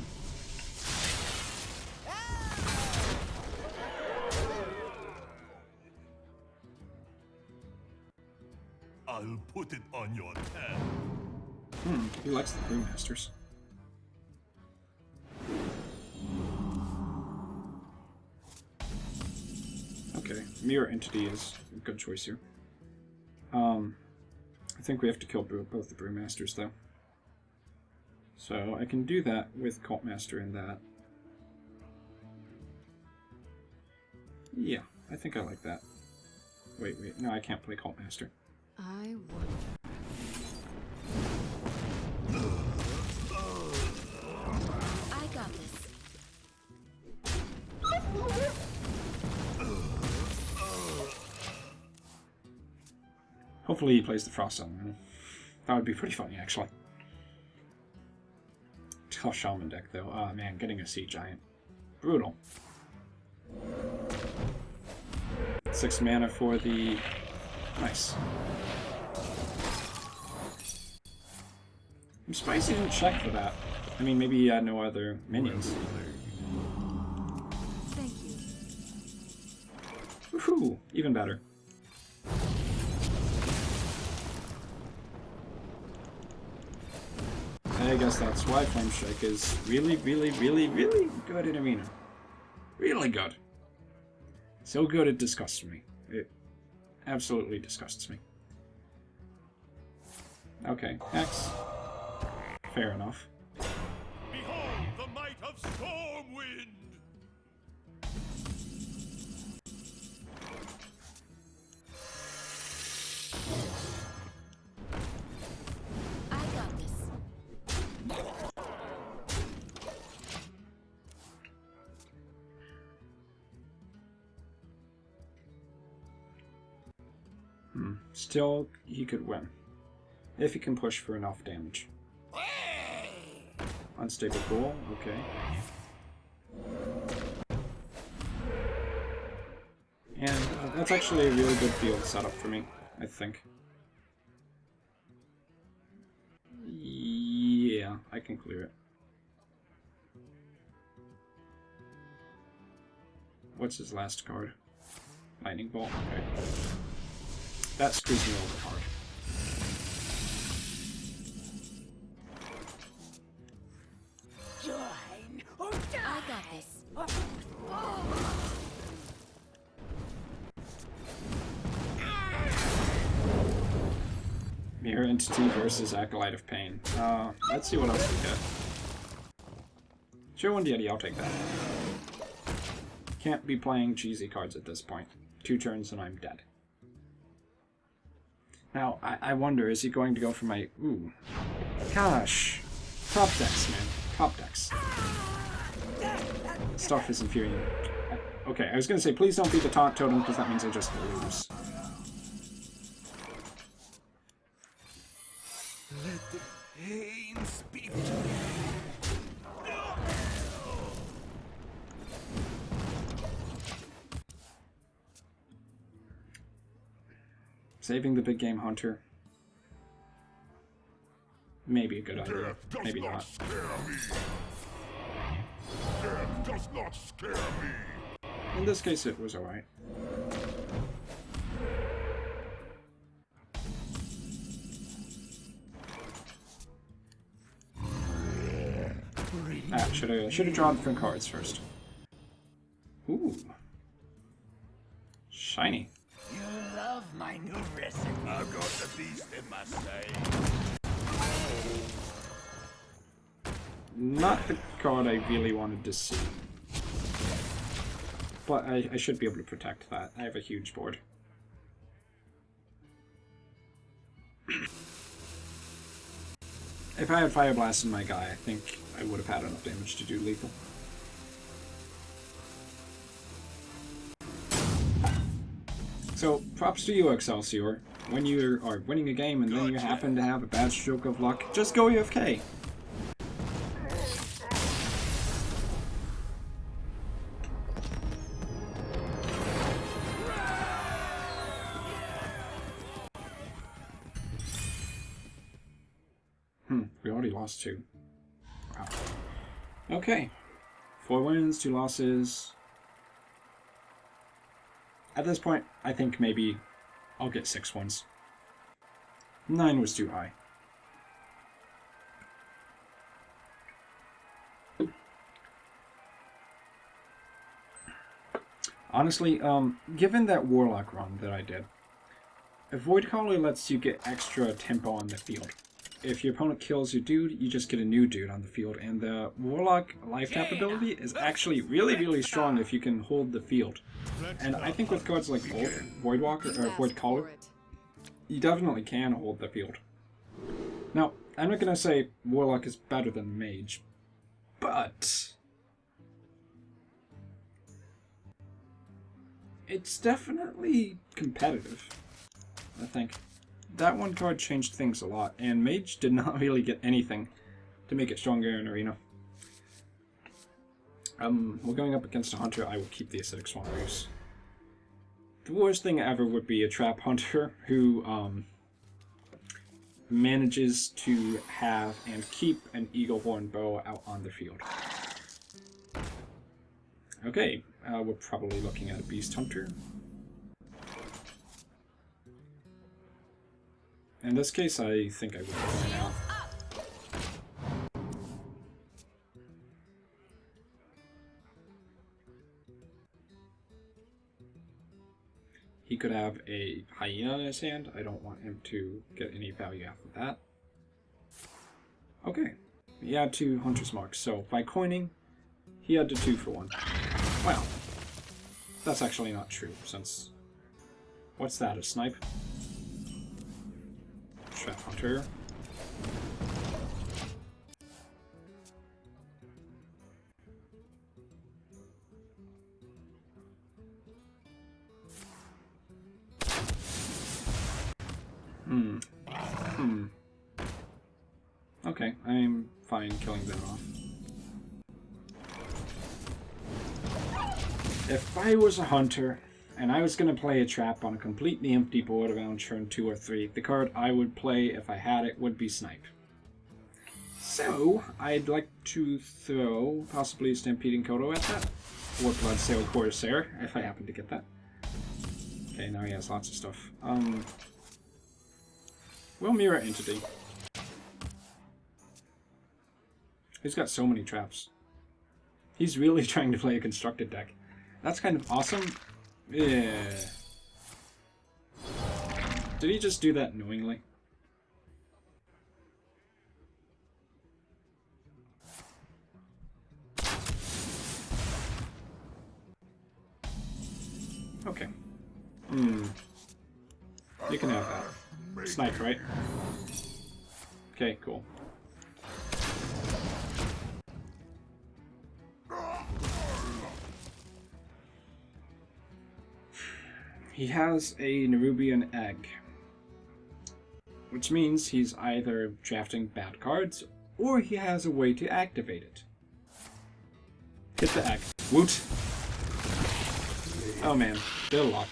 I'll put it on your tab. He likes the Brewmasters. Okay, Mirror Entity is a good choice here. I think we have to kill both the Brewmasters, though. So I can do that with Cultmaster and that. Yeah, I think I like that. Wait, no, I can't play Cultmaster. I wonder. I got this. Hopefully he plays the Frost Element. That would be pretty funny, actually. Tough Shaman deck, though. Oh man, getting a Sea Giant. Brutal. 6 mana for the... Nice. I'm surprised he didn't check for that. I mean, maybe he had no other minions. Thank you. Woohoo! Even better. I guess that's why Flamestrike is really, really, really, really good in Arena. Really good. So good it disgusts me. It absolutely disgusts me. Okay, next. Fair enough. Behold the might of Stormwind! I got this. Still, he could win. If he can push for enough damage. Unstable goal, okay. And that's actually a really good field setup for me, I think. Yeah, I can clear it. What's his last card? Lightning Bolt, okay. That screws me over hard. I got this. Mirror Entity versus Acolyte of Pain. Let's see what else we get. Sure, one Yeti, I'll take that. Can't be playing cheesy cards at this point. 2 turns and I'm dead. Now, I wonder, is he going to go for my... Ooh. Gosh. Top decks, man. Top decks. Stuff is infuriating. Okay, I was going to say, please don't beat the taunt totem, because that means I just lose. Let the pain speak to me. Saving the big game hunter. Maybe a good idea. Maybe not. Death does not scare me. In this case, it was alright. Ah, should have drawn different cards first. Ooh. Shiny. You love my new recipe. I've got the beast in my sight. Not the card I really wanted to see. but I should be able to protect that. I have a huge board. If I had Fire Blast in my guy, I think I would have had enough damage to do lethal. So, props to you, Excelsior. When you are winning a game and then you happen to have a bad stroke of luck, just go AFK. We already lost 2. Wow. Okay. 4 wins, 2 losses. At this point, I think maybe I'll get 6 wins. 9 was too high. Honestly, given that Warlock run that I did, Void Caller lets you get extra tempo on the field. If your opponent kills your dude, you just get a new dude on the field, and the Warlock life tap ability is actually really strong if you can hold the field. And I think with cards like Voidwalker or Void Caller, you definitely can hold the field. Now, I'm not gonna say Warlock is better than Mage, but it's definitely competitive, I think. That one card changed things a lot, and Mage did not really get anything to make it stronger in Arena. We're going up against a Hunter. I will keep the Acidic Swamp Roost. The worst thing ever would be a Trap Hunter who manages to have and keep an Eagle Horn Bow out on the field. Okay, we're probably looking at a Beast Hunter. In this case, I think I would win out. He could have a Hyena in his hand. I don't want him to get any value after that. Okay, he had 2 Hunter's Marks, so by coining, he had to 2 for 1. Wow, that's actually not true, since... What's that, a snipe? Trap Hunter. Okay, I'm fine killing them off. If I was a hunter, and I was going to play a trap on a completely empty board around turn 2 or 3, the card I would play if I had it would be Snipe. So, I'd like to throw possibly Stampeding Kodo at that, or Bloodsail Corsair, if I happen to get that. Okay, now he has lots of stuff. Well, Mirror Entity. He's got so many traps. He's really trying to play a constructed deck. That's kind of awesome. Yeah. Did he just do that knowingly? Okay. You can have that. Snipe, right? Okay, cool. He has a Nerubian Egg, which means he's either drafting bad cards, or he has a way to activate it. Hit the egg. Woot! Oh man, they're locked.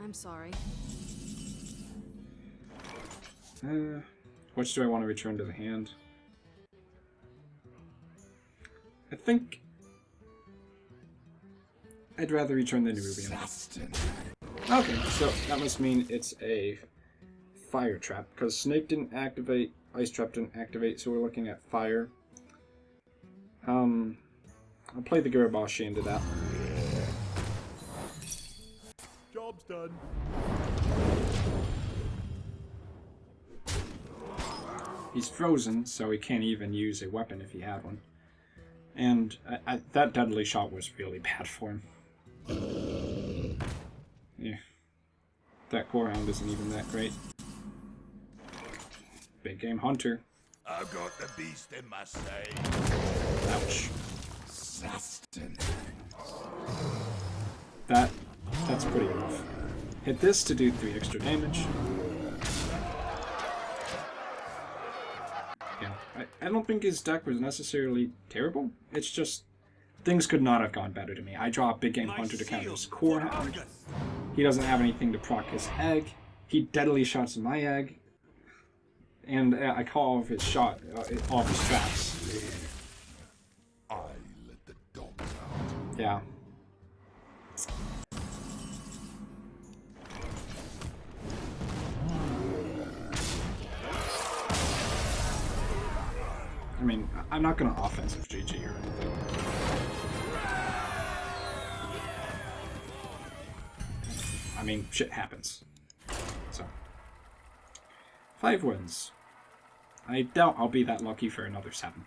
I'm sorry. Which do I want to return to the hand? I think I'd rather return the Nerubian. Okay, so that must mean it's a fire trap, because Snake didn't activate, Ice Trap didn't activate, so we're looking at fire. I'll play the Garabashi into that. Job's done. He's frozen, so he can't even use a weapon if he had one. And that deadly shot was really bad for him. Yeah. That core hound isn't even that great. Big game hunter. I've got the beast in my sight. Ouch. Sustenance. That's pretty rough. Hit this to do 3 extra damage. Yeah, I don't think his deck was necessarily terrible. It's just things could not have gone better to me. I draw a big game hunter to counter his core hound. He doesn't have anything to proc his egg. He deadly shots my egg. And I call off his shot, off his traps. I let the dogs out. Yeah. I mean, I'm not going to offensive GG or anything. I mean, shit happens. So, 5 wins. I doubt I'll be that lucky for another 7.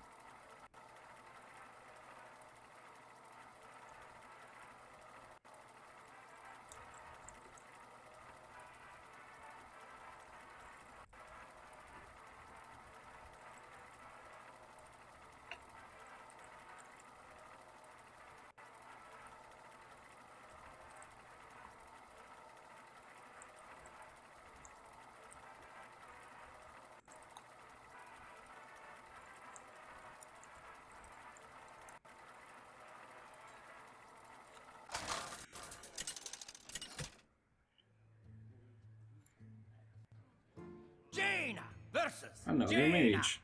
Jaina versus Another Jaina. mage.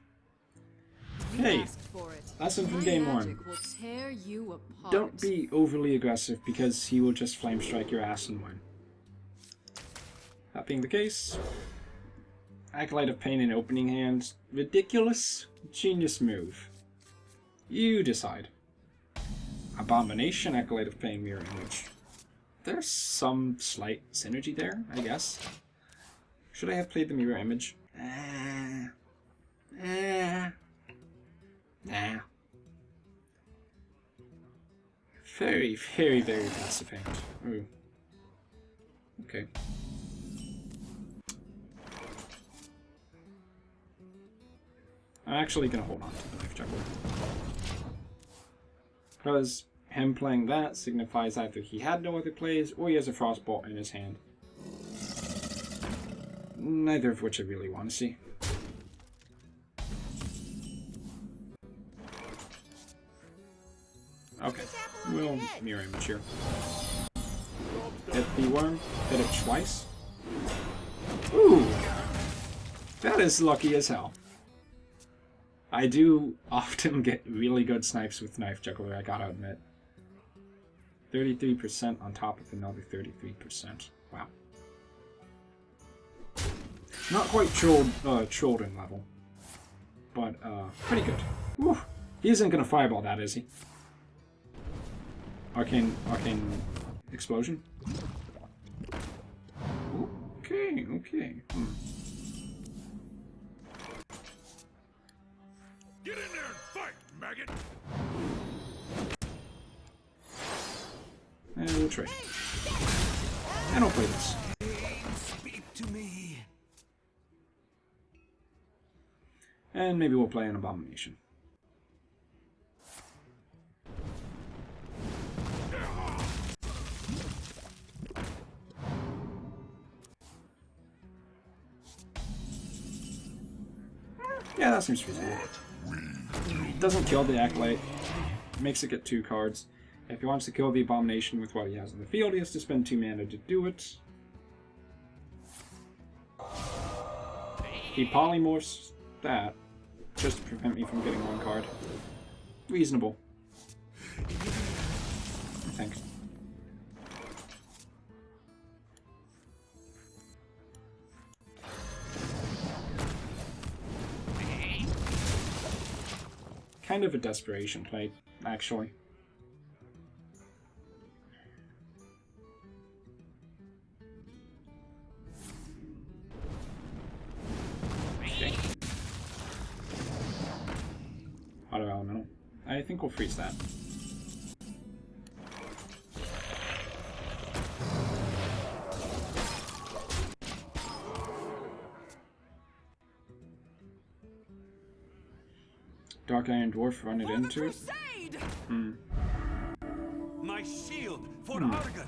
You Hey, asked for it. lesson from My game magic 1. will tear you apart. Don't be overly aggressive because he will just Flamestrike your ass and win. That being the case, Acolyte of Pain in opening hand, ridiculous, genius move. You decide. Abomination, Acolyte of Pain, Mirror Image. There's some slight synergy there, I guess. Should I have played the Mirror Image? Nah. Very, very, very passive hand. Ooh. Okay. I'm actually gonna hold on to the Knife Juggler. Because him playing that signifies either he had no other plays or he has a Frostbolt in his hand. Neither of which I really want to see. Okay, we'll Mirror Image here. Hit the worm, hit it twice. Ooh! That is lucky as hell. I do often get really good snipes with Knife Juggler, I gotta admit. 33% on top of another 33%. Wow. Not quite Children level. But, pretty good. Woo! He isn't gonna fireball that, is he? Arcane Explosion? Okay, okay. Get in there and fight, maggot! And we'll trade. And I'll play this. Speak to me. And maybe we'll play an Abomination. Yeah, that seems reasonable. Doesn't kill the Acolyte. Makes it get 2 cards. If he wants to kill the Abomination with what he has in the field, he has to spend 2 mana to do it. He polymorphs that just to prevent me from getting 1 card. Reasonable. Thanks. Kind of a desperation play, actually. Okay. Auto Elemental. I think we'll freeze that. Dark Iron Dwarf, run it into it. My shield for Argus.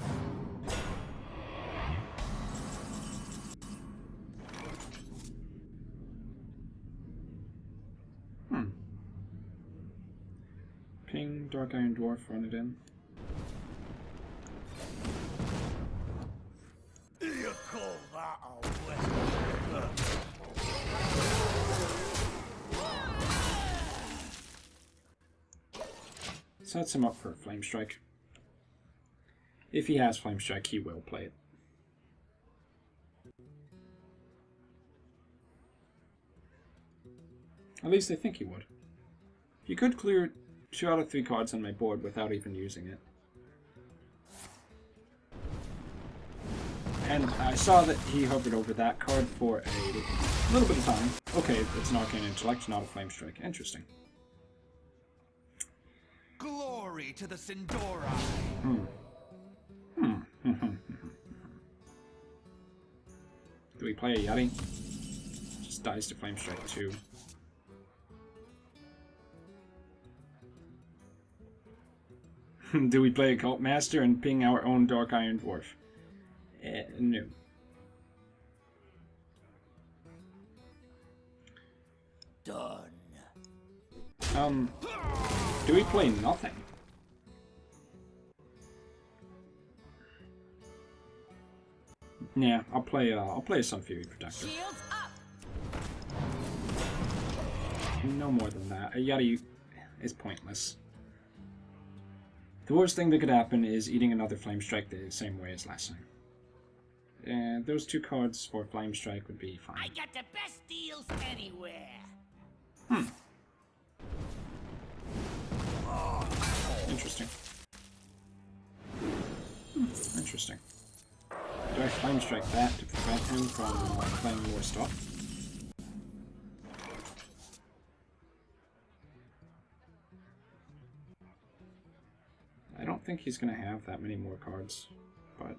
Ping, Dark Iron Dwarf, run it in. You call that a weapon? Sets him up for a Flamestrike. If he has Flamestrike, he will play it. At least I think he would. You could clear 2 out of 3 cards on my board without even using it. And I saw that he hovered over that card for a little bit of time. Okay, it's an Arcane Intellect, not a Flamestrike. Interesting. Glory to the Sindora. Do we play a Yeti? Just dies to Flamestrike 2. Do we play a Cult Master and ping our own Dark Iron Dwarf? No. Done. Do we play nothing? Yeah, I'll play some Fury Protector. Shields up. No more than that. A Yeti is pointless. The worst thing that could happen is eating another Flamestrike the same way as last time. And those 2 cards for Flamestrike would be fine. I got the best deals anywhere. Interesting. Interesting. Do I Flamestrike that to prevent him from playing more stuff? I don't think he's going to have that many more cards, but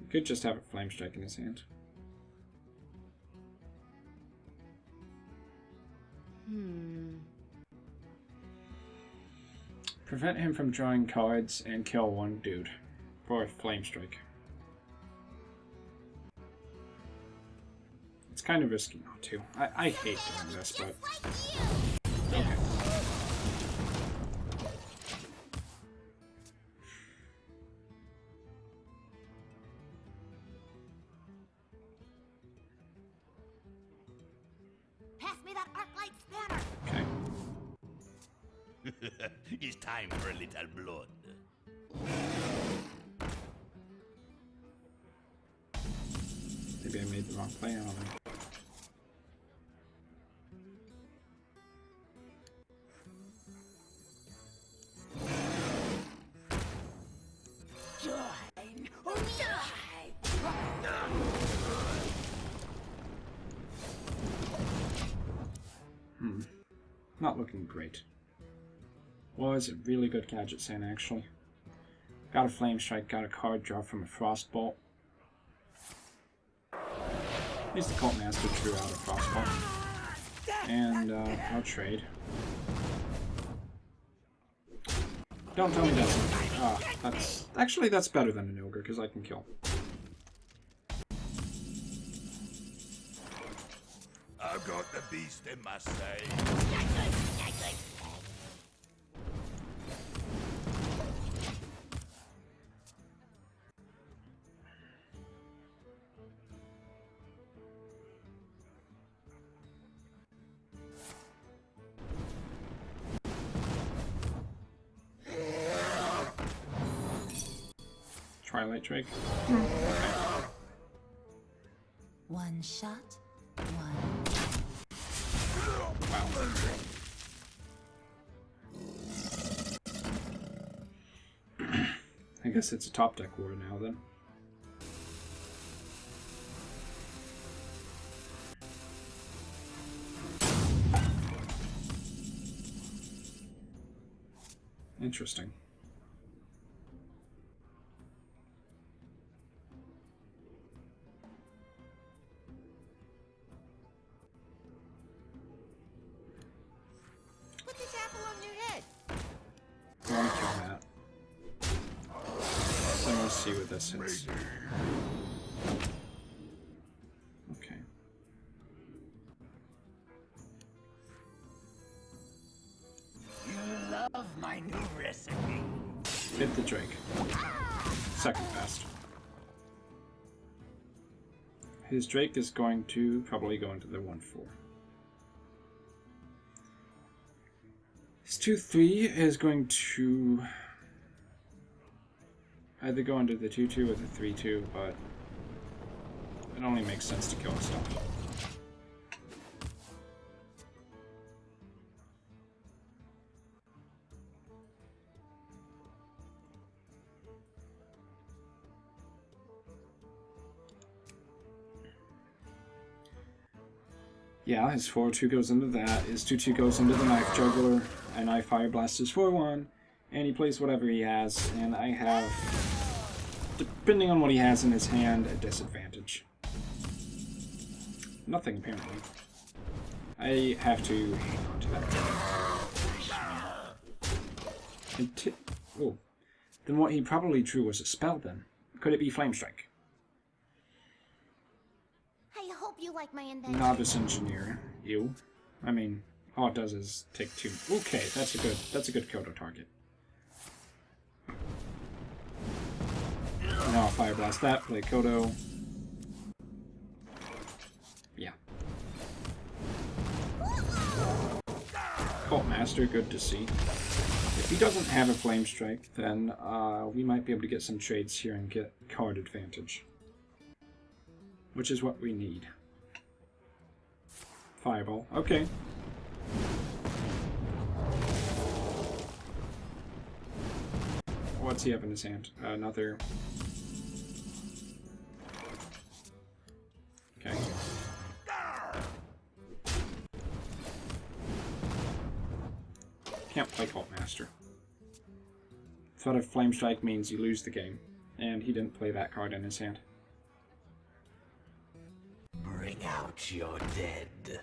he could just have a Flamestrike in his hand. Prevent him from drawing cards and kill one dude for a Flamestrike. It's kind of risky not to. I hate doing this, but okay. Pass me that arc light spanner. Okay. It's time for a little blood. Maybe I made the wrong play on him. Join or die. Not looking great. Was a really good Gadget Sand, actually. Got a Flamestrike, got a card draw from a Frostbolt. At least the Cult Master drew out a Frostbolt. And, I'll trade. Don't tell me that's... that's... Actually, that's better than an Ogre, because I can kill. I've got the beast in my sight. Twilight Drake. One shot, one. Wow. I guess it's a top deck war now then. Interesting. Put this apple on your head. I want to kill that. So let's see what this hits. Okay. You love my new recipe. Hit the Drake. Second best. His Drake is going to probably go into the 1-4. His 2-3 is going to either go into the 2-2 or the 3-2, but it only makes sense to kill his stuff. Yeah, his 4-2 goes into that, his 2-2 goes into the Knife Juggler, and I Fire Blast his 4-1, and he plays whatever he has, and I have, depending on what he has in his hand, a disadvantage. Nothing, apparently. I have to hang on to that. Oh, then what he probably drew was a spell, then. Could it be Flamestrike? I hope you like my invention. Novice Engineer. Ew. I mean, all it does is take 2. Okay, that's a good Kodo target. Now I'll Fire Blast that, play Kodo. Yeah. Cult Master, good to see. If he doesn't have a Flamestrike, then we might be able to get some trades here and get card advantage. Which is what we need. Fireball. Okay. What's he have in his hand? Another... Okay. Can't play Cult Master. Thought if Flamestrike means you lose the game. And he didn't play that card in his hand. Bring out your dead.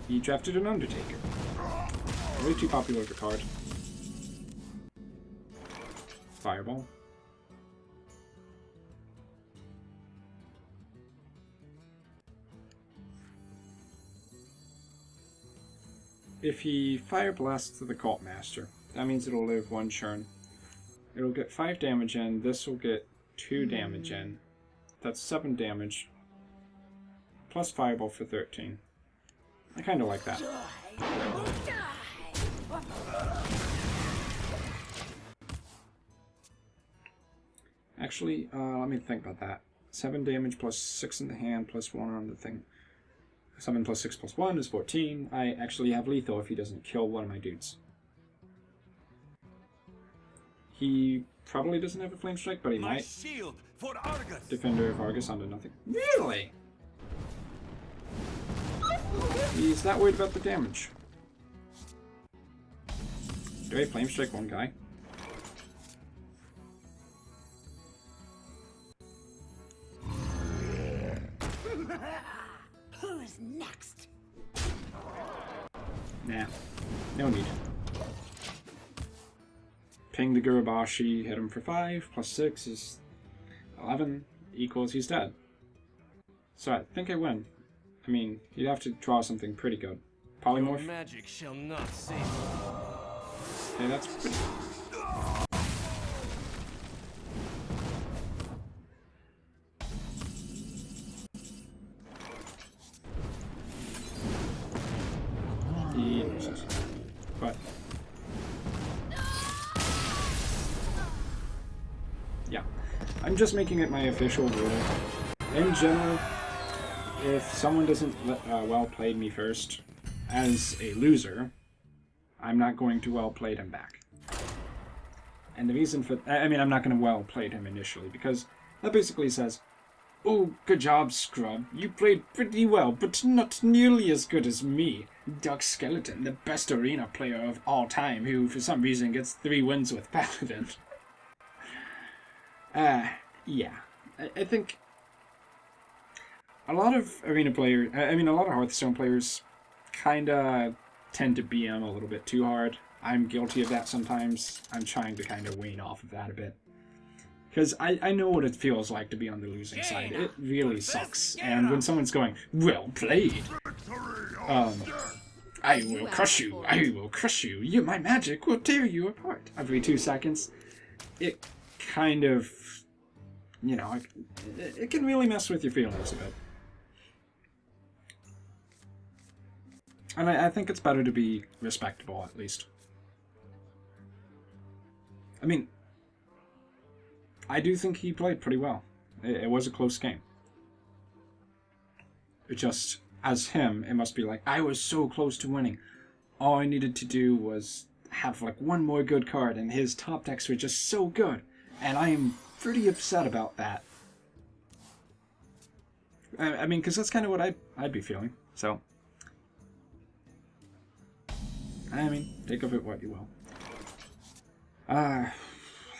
He drafted an Undertaker. Way too popular of a card. Fireball. If he Fire Blasts the Cult Master, that means it'll live 1 turn. It'll get 5 damage in, this will get 2 damage in. That's 7 damage. Plus Fireball for 13. I kinda like that. Actually, let me think about that. 7 damage plus 6 in the hand plus 1 on the thing. 7 plus 6 plus 1 is 14. I actually have lethal if he doesn't kill one of my dudes. He probably doesn't have a Flamestrike, but he My might. shield for Argus. Defender of Argus onto nothing. Really? He's that worried about the damage. Do I Flamestrike one guy? Who's next? Nah. No need. Ping the Gurabashi, hit him for 5, plus 6 is 11, equals he's dead. So I think I win. I mean, you'd have to draw something pretty good. Polymorph? Magic shall not save me. Okay, that's pretty He loses. But yeah, I'm just making it my official rule. In general, if someone doesn't well played me first as a loser, I'm not going to well play him back. And the reason for I mean, I'm not going to well play him initially because that basically says Oh, good job, Scrub. You played pretty well, but not nearly as good as me. Dark Skeleton, the best arena player of all time, who for some reason gets 3 wins with Paladin. Yeah. I think a lot of arena players, a lot of Hearthstone players kinda tend to BM a little bit too hard. I'm guilty of that sometimes. I'm trying to kind of wane off of that a bit. Because I know what it feels like to be on the losing side. It really sucks. And when someone's going, well played, I will crush you, I will crush you, my magic will tear you apart every 2 seconds, it kind of, you know, it can really mess with your feelings a bit. And I think it's better to be respectable, at least. I mean, I do think he played pretty well. It was a close game. It just, as him, it must be like, I was so close to winning. All I needed to do was have like one more good card, and his top decks were just so good. And I am pretty upset about that. I mean, because that's kind of what I'd be feeling. So, I mean, take of it what you will.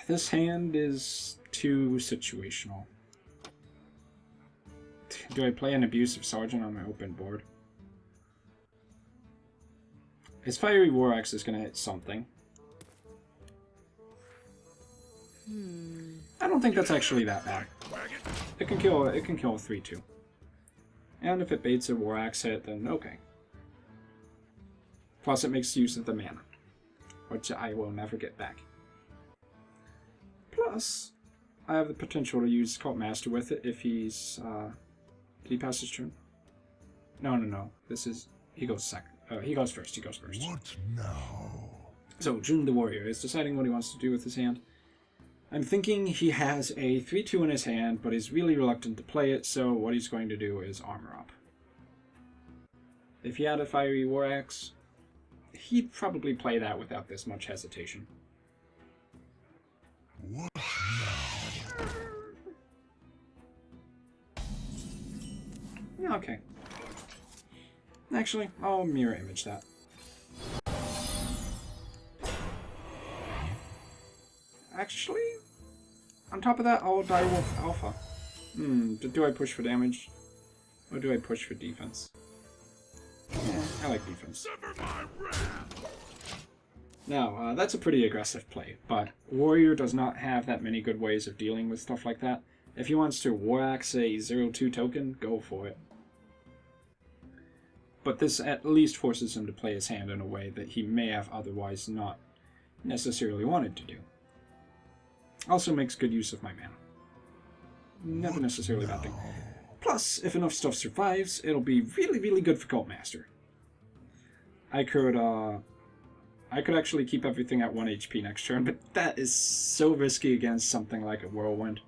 This hand is too situational. Do I play an Abusive Sergeant on my open board? His Fiery War Axe is going to hit something. I don't think that's actually that bad. It can kill a 3-2. And if it baits a War Axe hit, then okay. Plus it makes use of the mana, which I will never get back. Plus, I have the potential to use Cult Master with it if he's, did he pass his turn? No. This is, he goes second. He goes first. What now? So, Jun the Warrior is deciding what he wants to do with his hand. I'm thinking he has a 3-2 in his hand, but he's really reluctant to play it, so what he's going to do is armor up. If he had a Fiery War Axe, he'd probably play that without this much hesitation. What now? Yeah, okay. Actually, I'll mirror image that. Actually, on top of that, I'll Direwolf Alpha. Do I push for damage? Or do I push for defense? Yeah, I like defense. Now, that's a pretty aggressive play, but Warrior does not have that many good ways of dealing with stuff like that. If he wants to War Axe a 0-2 token, go for it. But this at least forces him to play his hand in a way that he may have otherwise not necessarily wanted to do. Also makes good use of my mana. Never necessarily a bad thing. Plus, if enough stuff survives, it'll be really, really good for Cult Master. I could actually keep everything at 1 HP next turn, but that is so risky against something like a Whirlwind.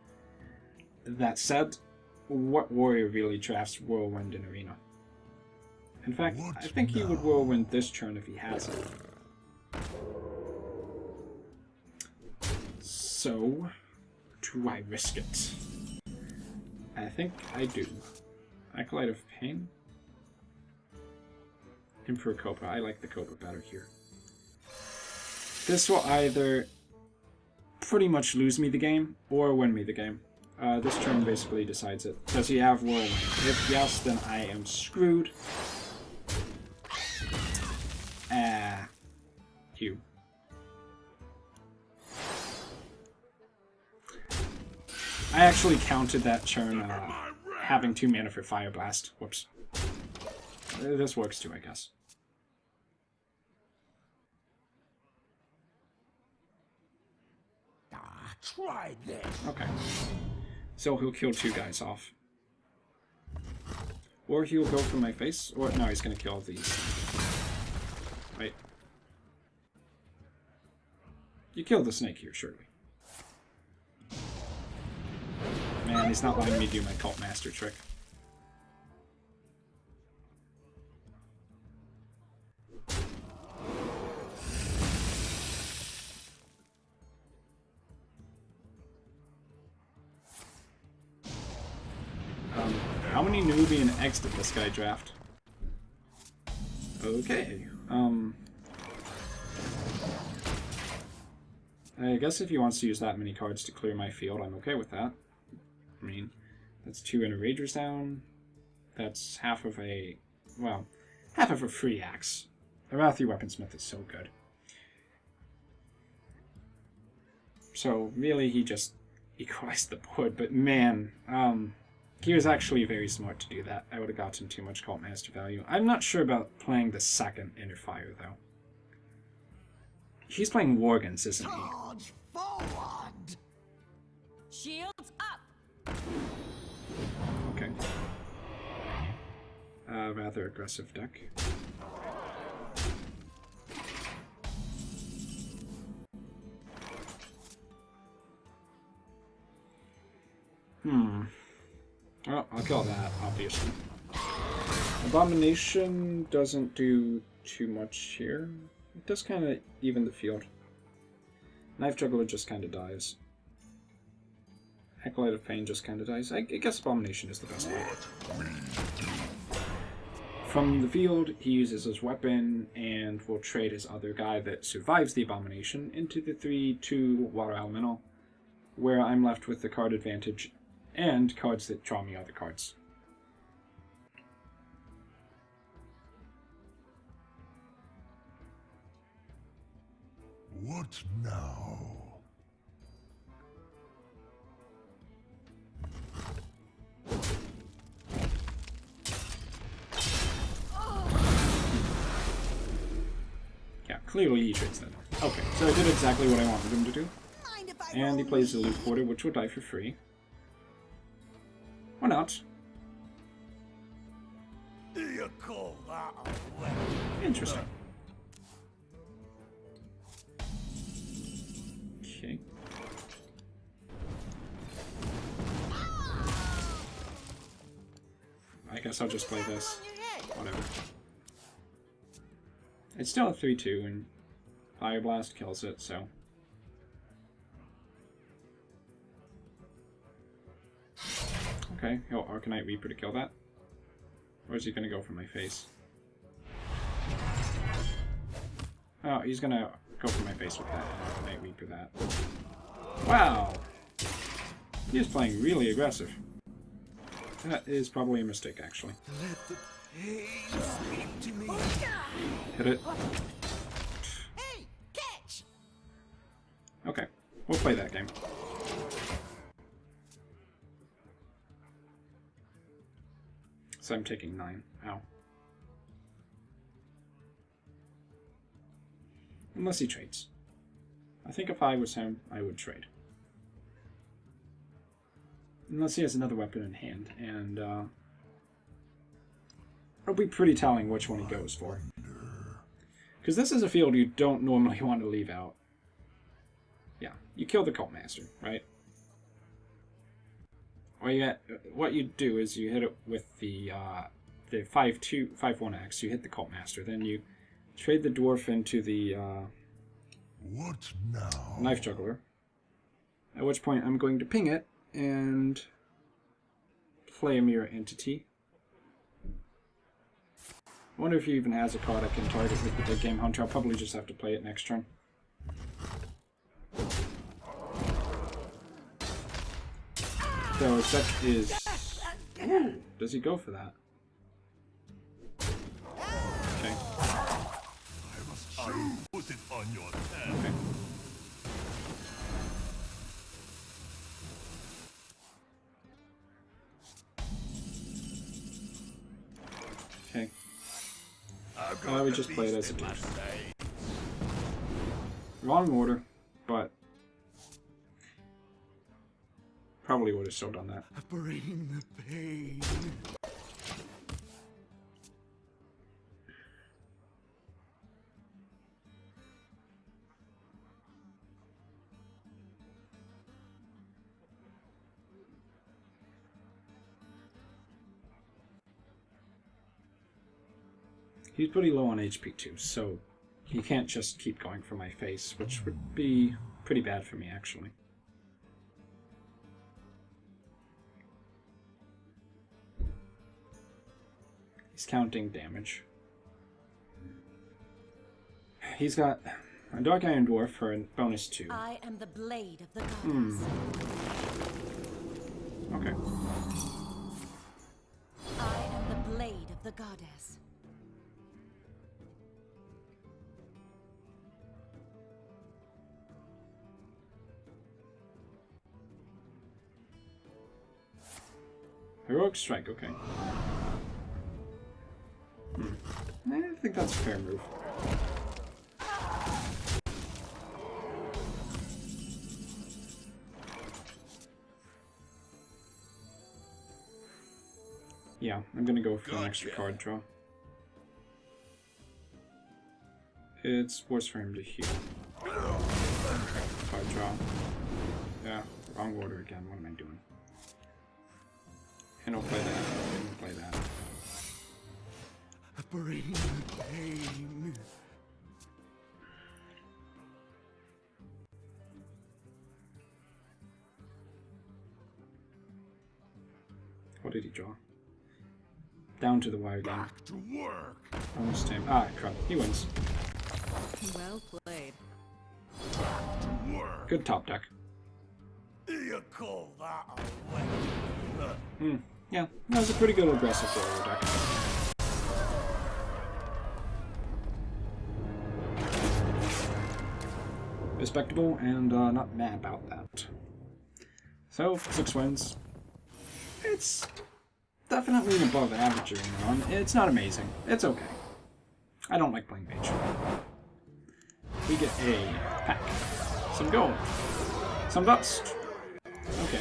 That said, what warrior really drafts Whirlwind in Arena? In fact, I think he would Whirlwind this turn if he has it. So, do I risk it? I think I do. Acolyte of Pain? Emperor Cobra. I like the Cobra better here. This will either pretty much lose me the game, or win me the game. This turn basically decides it. Does he have Whirlwind? If yes, then I am screwed. Q. I actually counted that turn having 2 mana for Fire Blast. Whoops. This works too, I guess. Try this. Okay. So he'll kill 2 guys off. Or he'll go for my face. Or no, he's gonna kill these. Wait. You killed the snake here, surely. Man, he's not letting me do my Cult Master trick. Tony Nubian exited this guy draft. Okay. I guess if he wants to use that many cards to clear my field, I'm okay with that. I mean, that's 2 Enragers down. That's half of a... well, half of a free axe. Arathi Weaponsmith is so good. So, really, he just equalized the board. But, man, he was actually very smart to do that. I would have gotten too much Cult Master value. I'm not sure about playing the second Inner Fire, though. He's playing Worgens, isn't he? Charge forward! Shields up! Okay. Rather aggressive deck. Well, I'll kill that, obviously. Abomination doesn't do too much here. It does kind of even the field. Knife Juggler just kind of dies. Acolyte of Pain just kind of dies. I guess Abomination is the best way. From the field, he uses his weapon and will trade his other guy that survives the Abomination into the 3/2 Water Elemental, where I'm left with the card advantage and cards that draw me other cards. What now? Yeah, clearly he trades that. Okay, so I did exactly what I wanted him to do. Mind if I And he roll plays the me? Loot Porter, which will die for free. Or not. Do you call that a weapon? Interesting. Okay. I guess I'll just play this. On your head. Whatever. It's still a 3/2, and Fire Blast kills it, so... Okay, he'll Arcanite Reaper to kill that. Or is he gonna go for my face? Oh, he's gonna go for my face with that, and Arcanite Reaper that. Wow! He is playing really aggressive. That is probably a mistake, actually. Let the pain speak to me. Hit it. Hey, catch! Okay, we'll play that game. So I'm taking 9. Ow. Unless he trades. I think if I was him, I would trade. Unless he has another weapon in hand, and it'll be pretty telling which one he goes for. Because this is a field you don't normally want to leave out. Yeah, you kill the Cult Master, right? Or what you do is you hit it with the 5/1 axe. You hit the Cult Master, then you trade the dwarf into the What now? Knife Juggler. At which point I'm going to ping it and play a Mirror Entity. I wonder if he even has a card I can target with the Big Game Hunter. I'll probably just have to play it next turn. So his deck is... Ooh, does he go for that? Okay. I put it on your head. Okay. Okay. I would just play it as a dude. Wrong order, but probably would have still done that. Bring the pain. He's pretty low on HP too, so he can't just keep going for my face, which would be pretty bad for me, actually. He's counting damage. He's got a Dark Iron Dwarf for a bonus 2. I am the blade of the goddess. Okay. I am the blade of the goddess. Heroic Strike, okay. I think that's a fair move. Yeah, I'm gonna go for an extra card draw. It's worse for him to heal. Card draw. Yeah, wrong order again. What am I doing? And I'll play that. And play that. Bring pain. What did he draw? Down to the wire game. Back to work. Almost him. Ah, crap. He wins. Well played. Back to work. Good top deck. You call that a way? Yeah, that was a pretty good aggressive warrior deck. Respectable, and not mad about that. So, 6 wins. It's definitely an above average run. It's not amazing. It's okay. I don't like playing mage. We get a pack. Some gold. Some dust. Okay.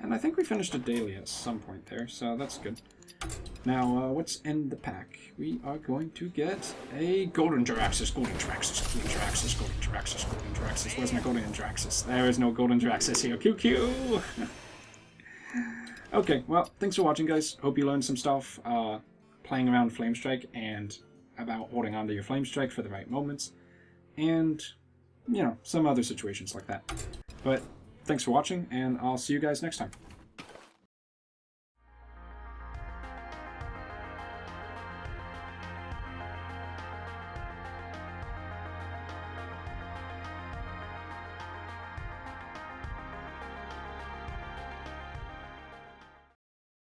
And I think we finished a daily at some point there, so that's good. Now, what's in the pack? We are going to get a Golden Jaraxxus, Golden Jaraxxus, Golden Jaraxxus, Golden Jaraxxus, Golden Jaraxxus. Where's my Golden Jaraxxus? There is no Golden Jaraxxus here. QQ! Okay, well, thanks for watching, guys. Hope you learned some stuff playing around Flamestrike and about holding onto your Flamestrike for the right moments. And, you know, some other situations like that. But thanks for watching, and I'll see you guys next time.